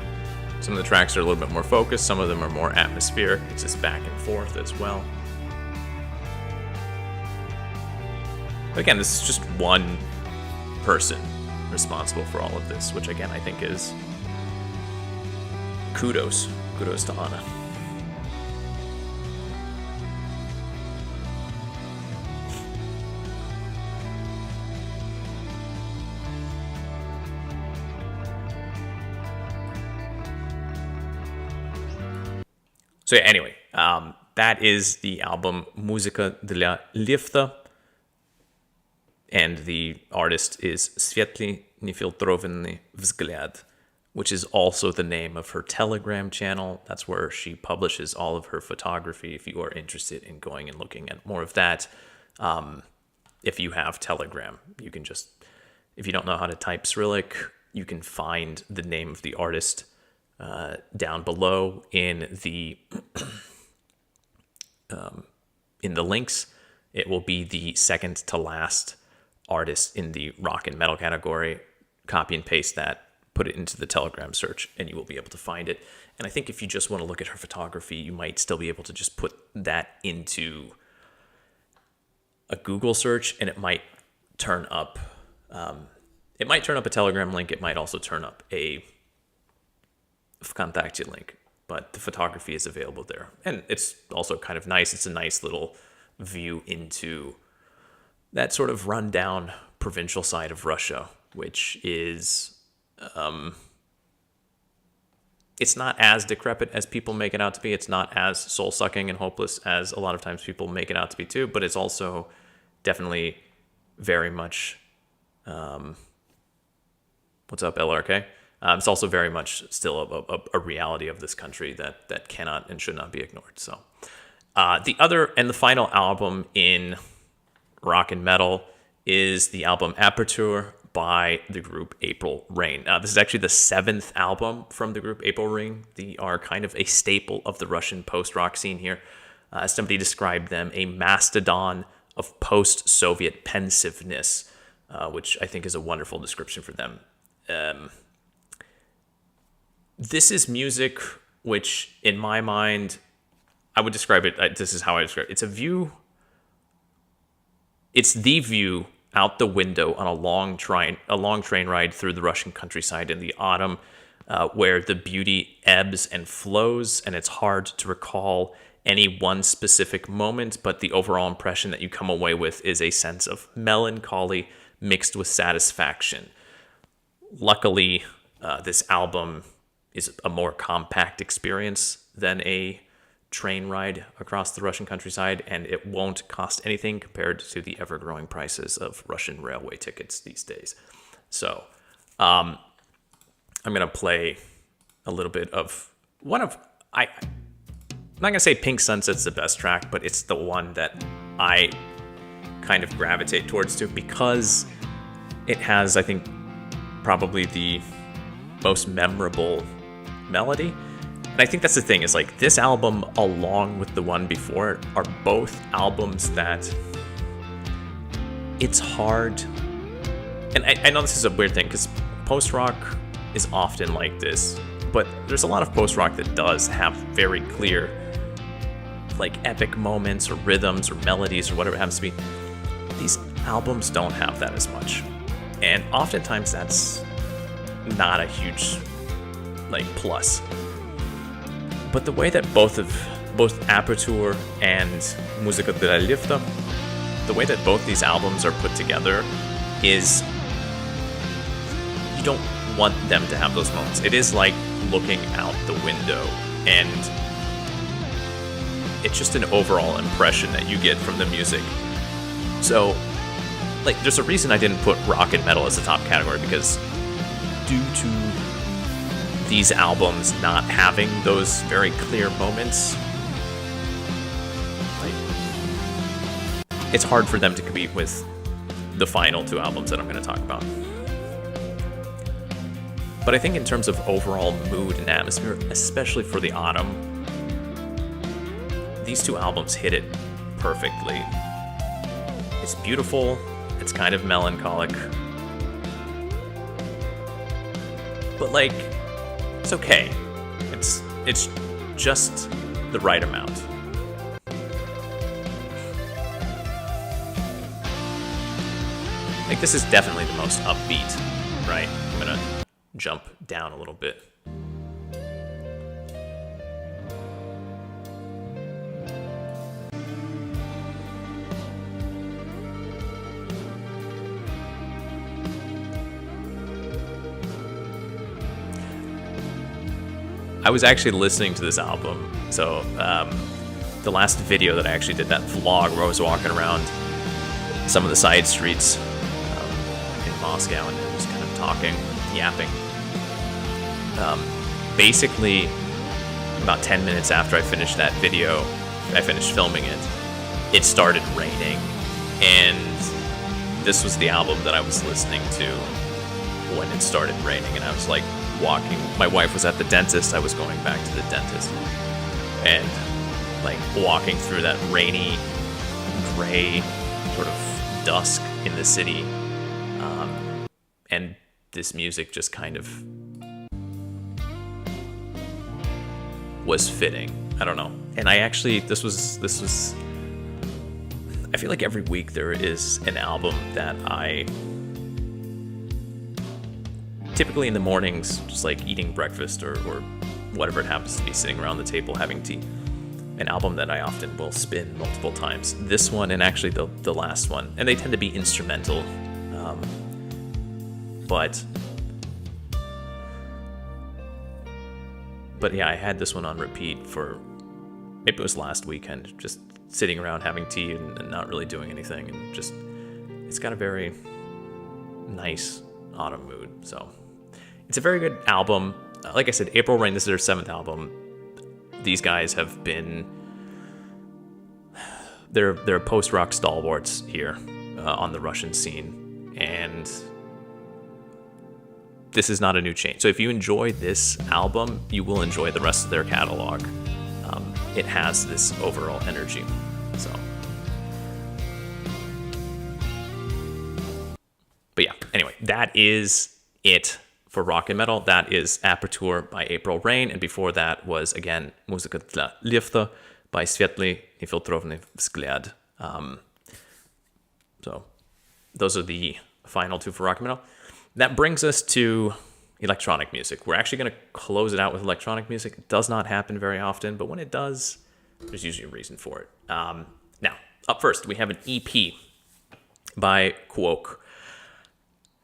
some of the tracks are a little bit more focused, some of them are more atmospheric. It's just back and forth as well. But again, this is just one person responsible for all of this, which again, I think is kudos to Anna. So yeah, anyway, that is the album Muzыка для lifta, and the artist is Светлый, нефильтрованный взгляд, which is also the name of her Telegram channel. That's where she publishes all of her photography. If you are interested in going and looking at more of that, if you have Telegram, you can just if you don't know how to type Cyrillic, you can find the name of the artist down below in the links. It will be the second to last artist in the rock and metal category. Copy and paste that, put it into the Telegram search, and you will be able to find it. And I think if you just want to look at her photography, you might still be able to just put that into a Google search, and it might turn up. It might turn up a Telegram link. It might also turn up a Vkontakte link, but the photography is available there. And it's also kind of nice. It's a nice little view into that sort of rundown provincial side of Russia, which is, it's not as decrepit as people make it out to be. It's not as soul-sucking and hopeless as a lot of times people make it out to be too, but it's also definitely very much, what's up, LRK? It's also very much still a reality of this country that cannot and should not be ignored. So the other and the final album in rock and metal is the album Aperture by the group April Rain. This is actually the 7th album from the group April Rain. They are kind of a staple of the Russian post-rock scene here. As somebody described them, a mastodon of post-Soviet pensiveness, which I think is a wonderful description for them. This is music which, in my mind, I would describe it, this is how I describe it. It's a view, it's the view out the window on a long train ride through the Russian countryside in the autumn, where the beauty ebbs and flows, and it's hard to recall any one specific moment, but the overall impression that you come away with is a sense of melancholy mixed with satisfaction. Luckily, this album is a more compact experience than a train ride across the Russian countryside, and it won't cost anything compared to the ever-growing prices of Russian railway tickets these days. So I'm going to play a little bit of one of... I'm not going to say Pink Sunset's the best track, but it's the one that I kind of gravitate towards too, because it has, I think, probably the most memorable melody. And I think that's the thing, is like this album along with the one before it are both albums that it's hard. And I know this is a weird thing because post-rock is often like this, but there's a lot of post-rock that does have very clear like epic moments or rhythms or melodies or whatever it happens to be. These albums don't have that as much. And oftentimes that's not a huge like plus. But the way that both Aperture and Muzыка, lifta, the way that both these albums are put together is you don't want them to have those moments. It is like looking out the window, and it's just an overall impression that you get from the music. So, like, there's a reason I didn't put rock and metal as the top category, because due to these albums not having those very clear moments, like, it's hard for them to compete with the final two albums that I'm going to talk about. But I think in terms of overall mood and atmosphere, especially for the autumn, these two albums hit it perfectly. It's beautiful, it's kind of melancholic, but like, it's okay. It's just the right amount. Like, this is definitely the most upbeat, right? I'm gonna jump down a little bit. I was actually listening to this album, so the last video that I actually did, that vlog where I was walking around some of the side streets in Moscow and just kind of talking, yapping. Basically, about 10 minutes after I finished that video, I finished filming it, it started raining, and this was the album that I was listening to when it started raining, and I was like walking. My wife was at the dentist. I was going back to the dentist, and like walking through that rainy, gray sort of dusk in the city, and this music just kind of was fitting. I don't know. And I actually, this was, I feel like every week there is an album that I, typically in the mornings, just like eating breakfast or whatever it happens to be, sitting around the table having tea, an album that I often will spin multiple times. This one and actually the last one, and they tend to be instrumental, but yeah, I had this one on repeat for, maybe it was last weekend, just sitting around having tea and not really doing anything, and just, it's got a very nice autumn mood. So it's a very good album. Like I said, April Rain, this is their 7th album. These guys have been, they're post-rock stalwarts here on the Russian scene, and this is not a new change. So if you enjoy this album, you will enjoy the rest of their catalog. It has this overall energy. So, but yeah, anyway, that is it for rock and metal. That is Aperture by April Rain, and before that was again Muzыка, lifta by Svetly, nefiltrovanный взгляd. So those are the final 2 for rock and metal. That brings us to electronic music. We're actually going to close it out with electronic music. It does not happen very often, but when it does, there's usually a reason for it. Now, up first, we have an EP by Kуок.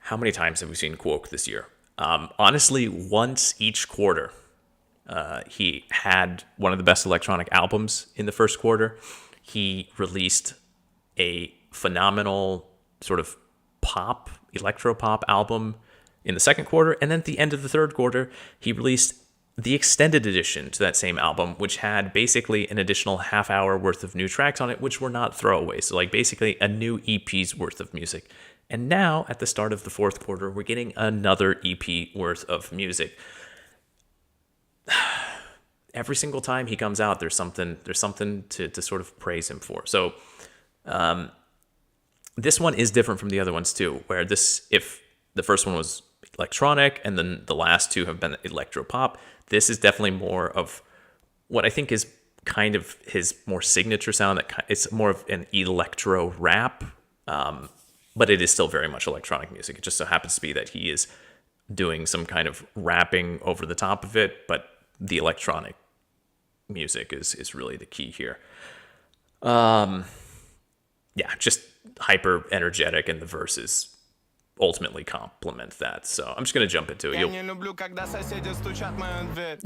How many times have we seen Kуок this year? Honestly, once each quarter. He had one of the best electronic albums in the first quarter. He released a phenomenal sort of pop, electro-pop album in the second quarter, and then at the end of the third quarter, he released the extended edition to that same album, which had basically an additional half-hour worth of new tracks on it, which were not throwaways. So like basically a new EP's worth of music. And now, at the start of the fourth quarter, we're getting another EP worth of music. Every single time he comes out, there's something to sort of praise him for. So this one is different from the other ones too, where if the first one was electronic and then the last 2 have been electro-pop, this is definitely more of what I think is kind of his more signature sound. It's more of an electro-rap, but it is still very much electronic music. It just so happens to be that he is doing some kind of rapping over the top of it, but the electronic music is really the key here. Yeah, just hyper energetic, and the verses ultimately complement that. So I'm just going to jump into it. You'll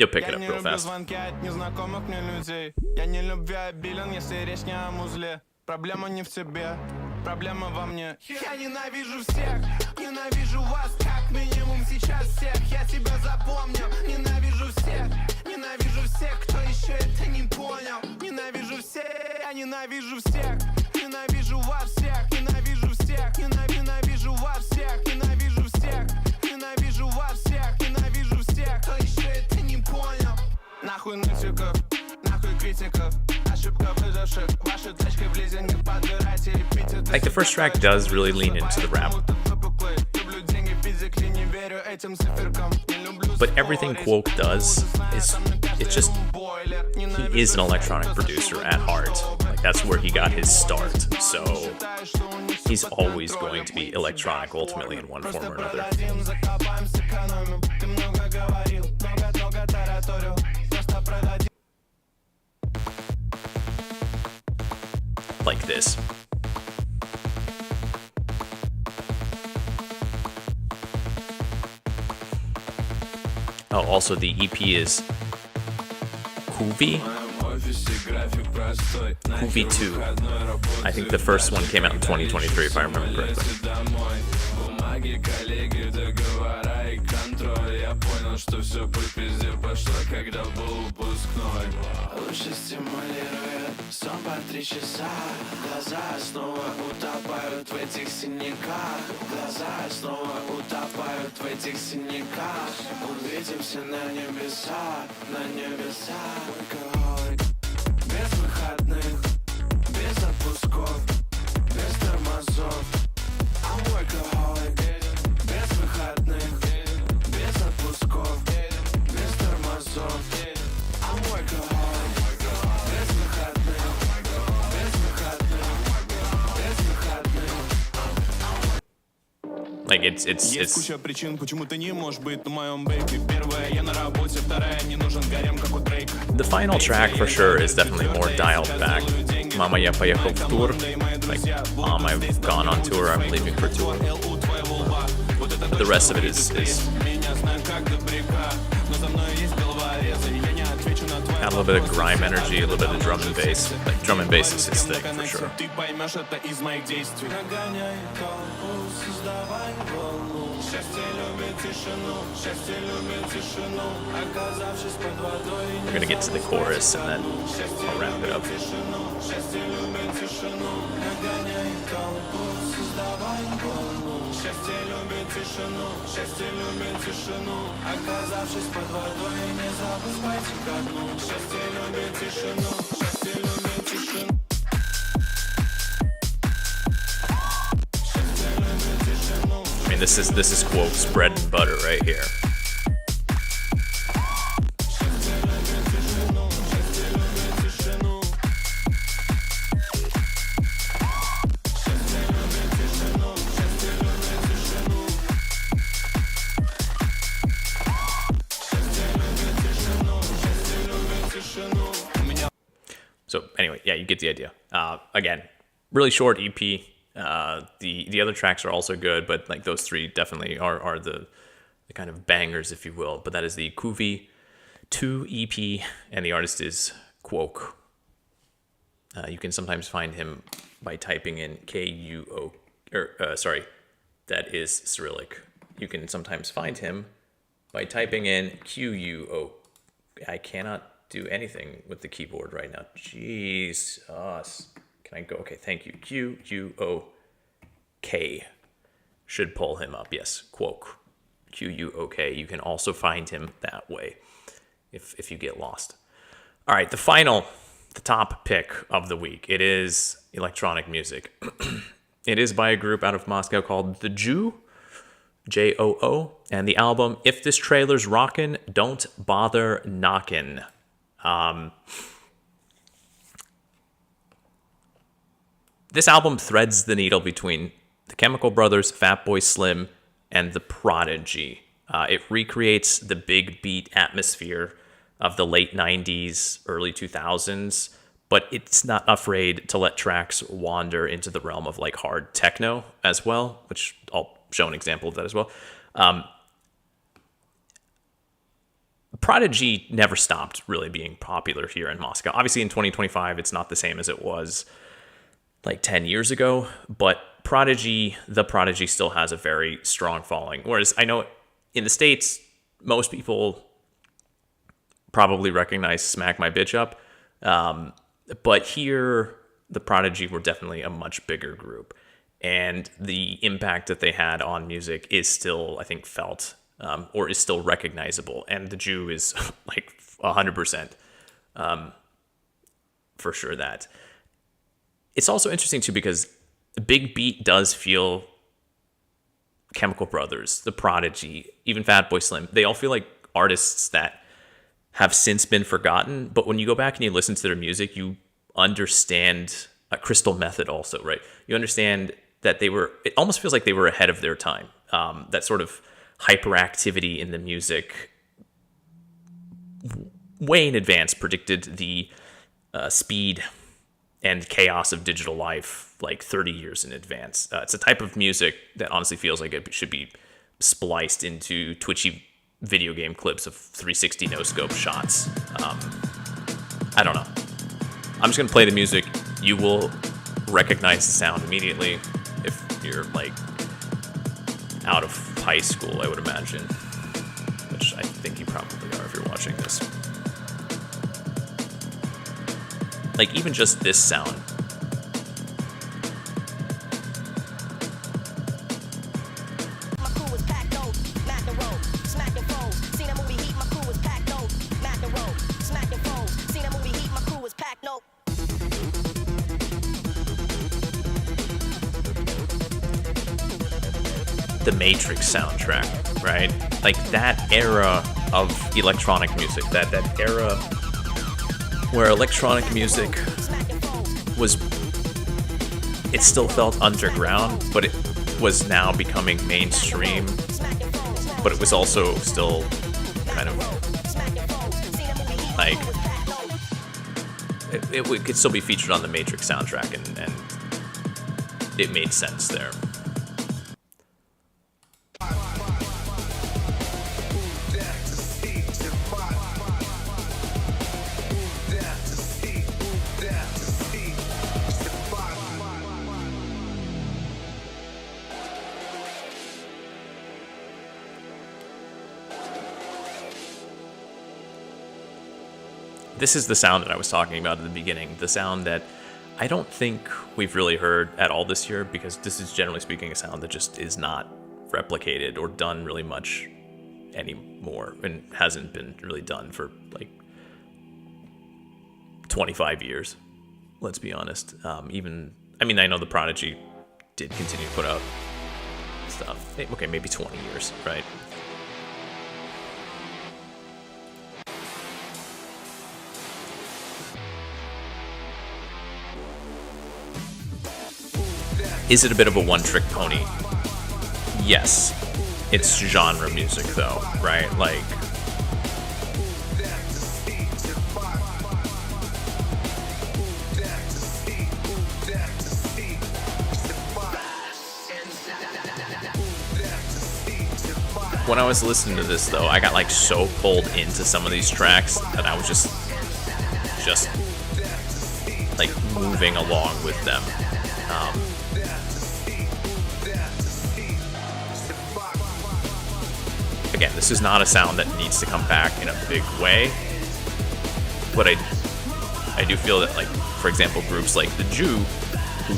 pick it up real fast. Проблема не в тебе, проблема во мне. Я ненавижу всех, ненавижу вас, как минимум сейчас всех. Я тебя запомню, ненавижу всех, кто еще это не понял. Ненавижу всех, я ненавижу всех, ненавижу вас всех, ненавижу всех, ненавижу вас всех, ненавижу всех, ненавижу вас всех, ненавижу всех, кто еще это не понял. Нахуй нытиков, нахуй критиков. Like the first track does really lean into the rap, but everything Kуок does it's just, he is an electronic producer at heart. Like that's where he got his start. So he's always going to be electronic ultimately in one form or another. Like this. Oh, also the EP is Kuvi 2. I think the first one came out in 2023, if I remember correctly. контроль. Я понял, что все по пизде пошло, когда был выпускной. Лучше стимулирует сон по 3 часа. Глаза снова утопают в этих синяках. Глаза снова утопают в этих синяках. Увидимся на небеса, на небеса. Алкоголик, без выходных, без отпусков, без тормозов. I'm workaholic, без выходных, без отпусков, без тормозов. I'm workaholic, без выходных, без выходных, без выходных. Like Есть куча причин, почему ты не можешь быть на моем бейке. Первая, я на работе, вторая, не нужен гарем, как у Дрейка. The final track for sure is definitely more dialed back. Mama, я поехал в тур. Like, I've gone on tour, I'm leaving for tour. The rest of it is got a little bit of grime energy, a little bit of drum and bass. Like, drum and bass is his thing for sure. Ты поймешь это из моих действий. Нагоняй толпу, создавай волну. Счастье любит тишину, счастье любит тишину. Оказавшись под водой, We're gonna get to the chorus and then I'll wrap it up. счастье любит тишину. Нагоняй толпу, создавай волну. Счастье любит тишину, счастье любит тишину. Оказавшись под водой, не забудь пойти ко дну. Счастье любит тишину, счастье любит тишину. I mean, this is Kuok's bread and butter right here. So anyway, yeah, you get the idea. Again, really short EP. The other tracks are also good, but like those three definitely are the kind of bangers, if you will. But that is the Kuvi 2 EP, and the artist is Kuok. You can sometimes find him by typing in K-U-O, that is Cyrillic. You can sometimes find him by typing in Q-U-O. I cannot do anything with the keyboard right now. Jesus. Can I go? Okay, thank you. Q-U-O-K. Should pull him up. Yes, Kuok. Q-U-O-K. You can also find him that way if you get lost. All right, the top pick of the week. It is electronic music. It is by a group out of Moscow called The Jew, J-O-O, and the album If This Trailer's Rockin', Don't Bother Knockin'. This album threads the needle between the Chemical Brothers, Fatboy Slim, and The Prodigy. It recreates the big beat atmosphere of the late 90s, early 2000s, but it's not afraid to let tracks wander into the realm of like hard techno as well, which I'll show an example of that as well. Prodigy never stopped really being popular here in Moscow. Obviously, in 2025, it's not the same as it was like 10 years ago, but the Prodigy still has a very strong following. Whereas I know in the States, most people probably recognize Smack My Bitch Up. But here, the Prodigy were definitely a much bigger group. And the impact that they had on music is still, I think, felt or is still recognizable. And The Jew is like 100% for sure that. It's also interesting, too, because the big beat does feel Chemical Brothers, The Prodigy, even Fatboy Slim. They all feel like artists that have since been forgotten. But when you go back and you listen to their music, you understand Crystal Method also, right? You understand that it almost feels like they were ahead of their time. That sort of hyperactivity in the music way in advance predicted the speed and chaos of digital life like 30 years in advance. It's a type of music that honestly feels like it should be spliced into twitchy video game clips of 360 no-scope shots. I don't know. I'm just going to play the music. You will recognize the sound immediately if you're like out of high school, I would imagine. probably are if you're watching this. Like, even just this sound. The Matrix soundtrack, right? Like that era of electronic music, that era where electronic music was, it still felt underground, but it was now becoming mainstream, but it was also still kind of like, it could still be featured on the Matrix soundtrack, and it made sense there. This is the sound that I was talking about at the beginning, the sound that I don't think we've really heard at all this year, because this is, generally speaking, a sound that just is not replicated or done really much anymore, and hasn't been really done for like 25 years, let's be honest. I know the Prodigy did continue to put out stuff. Okay, maybe 20 years, right? Is it a bit of a one-trick pony? Yes. It's genre music, though, right? Like, when I was listening to this, though, I got like so pulled into some of these tracks that I was just like moving along with them. Again, this is not a sound that needs to come back in a big way, but I do feel that, like, for example, groups like The Jew who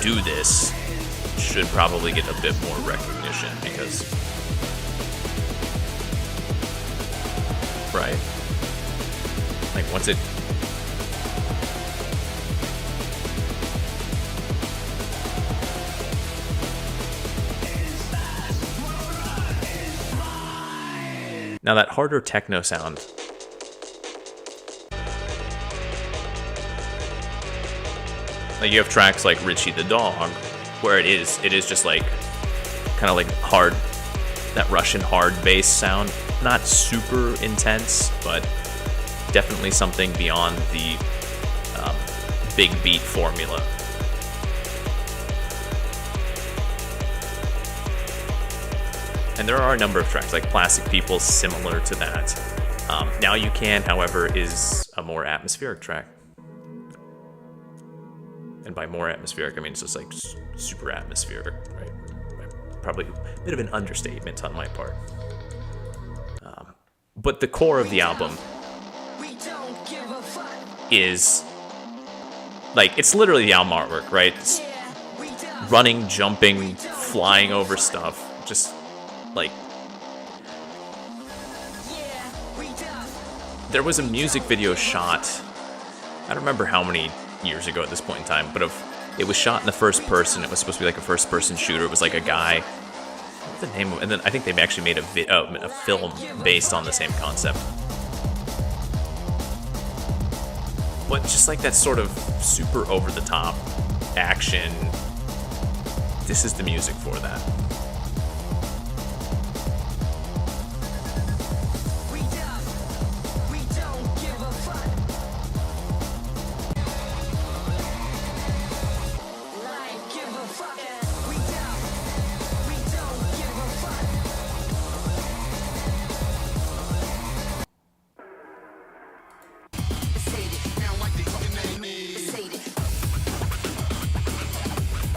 do this should probably get a bit more recognition, because, right, like, once it, now that harder techno sound, like, you have tracks like Richie the Dog, where it is just like kind of like hard, that Russian hard bass sound, not super intense, but definitely something beyond the big beat formula. And there are a number of tracks, like Plastic People, similar to that. Now You Can, however, is a more atmospheric track. And by more atmospheric, I mean it's just like super atmospheric, right? Probably a bit of an understatement on my part. But the core of the album is, like, it's literally the album artwork, right? It's running, jumping, flying over stuff, just like, there was a music video shot, I don't remember how many years ago at this point in time, but it was shot in the first person. It was supposed to be like a first person shooter. It was like a guy, what's the name of it? And then I think they've actually made a film based on the same concept. But just like that sort of super over the top action, this is the music for that.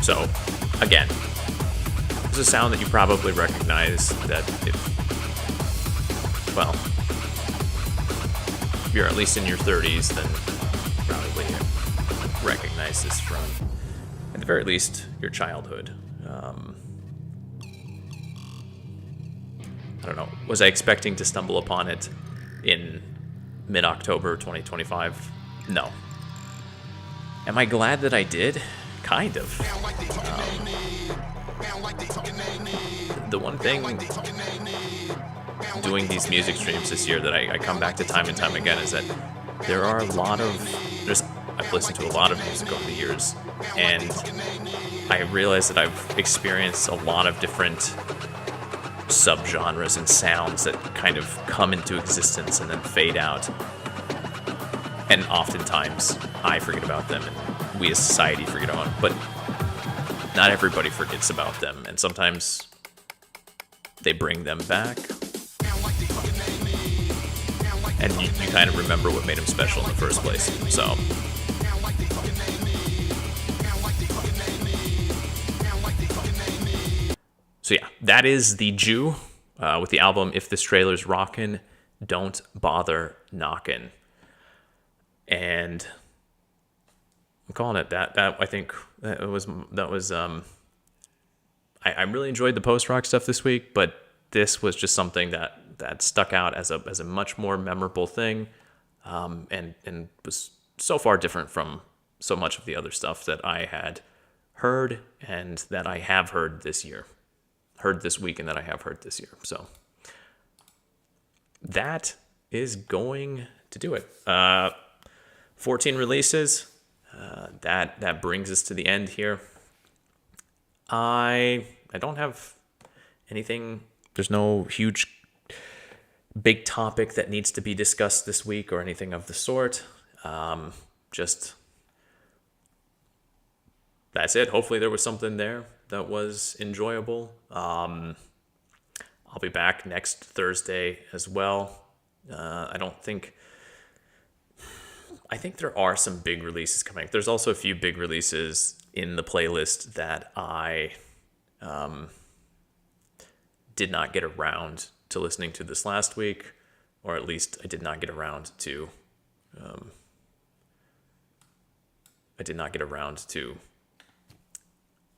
So, again, this is a sound that you probably recognize, that well, if you're at least in your 30s, then probably recognize this from, at the very least, your childhood. I don't know. Was I expecting to stumble upon it in mid-October 2025? No. Am I glad that I did? Kind of. The one thing doing these music streams this year that I come back to time and time again is that there are a lot of... I've listened to a lot of music over the years, and I realize that I've experienced a lot of different subgenres and sounds that kind of come into existence and then fade out. And oftentimes, I forget about them, and we as society forget about them. But not everybody forgets about them, and sometimes they bring them back. And you kind of remember what made them special in the first place. So yeah, that is the Jew with the album If This Trailer's Rockin', Don't Bother Knockin'. And I'm calling it that. I think that was I really enjoyed the post-rock stuff this week, but this was just something that stuck out as a much more memorable thing, and was so far different from so much of the other stuff that I had heard and that I have heard this year. Heard this week and that I have heard this year. So that is going to do it. 14 releases. That brings us to the end here. I don't have anything. There's no huge big topic that needs to be discussed this week or anything of the sort. Just that's it. Hopefully there was something there that was enjoyable. I'll be back next Thursday as well. I think there are some big releases coming. There's also a few big releases in the playlist that I did not get around to listening to this last week, or at least I did not get around to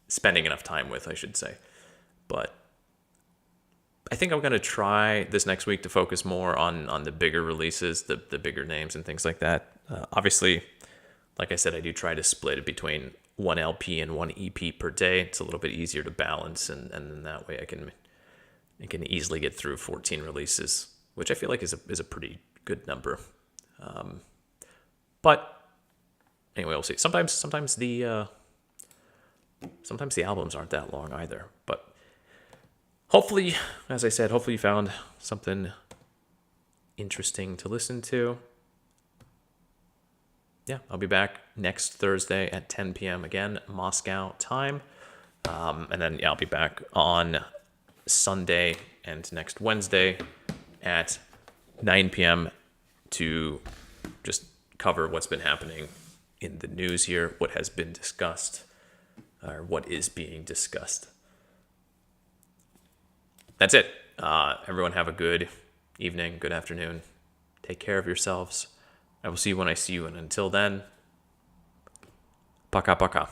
spending enough time with, I should say. But I think I'm going to try this next week to focus more on the bigger releases, the bigger names and things like that. Obviously, like I said, I do try to split it between one LP and one EP per day. It's a little bit easier to balance, and then that way I can easily get through 14 releases, which I feel like is a pretty good number. But anyway, we'll see. Sometimes the albums aren't that long either. But hopefully, as I said, hopefully you found something interesting to listen to. Yeah, I'll be back next Thursday at 10 p.m. again, Moscow time. And then I'll be back on Sunday and next Wednesday at 9 p.m. to just cover what's been happening in the news here, what has been discussed, or what is being discussed. That's it. Everyone have a good evening, good afternoon. Take care of yourselves. I will see you when I see you, and until then, пока-пока.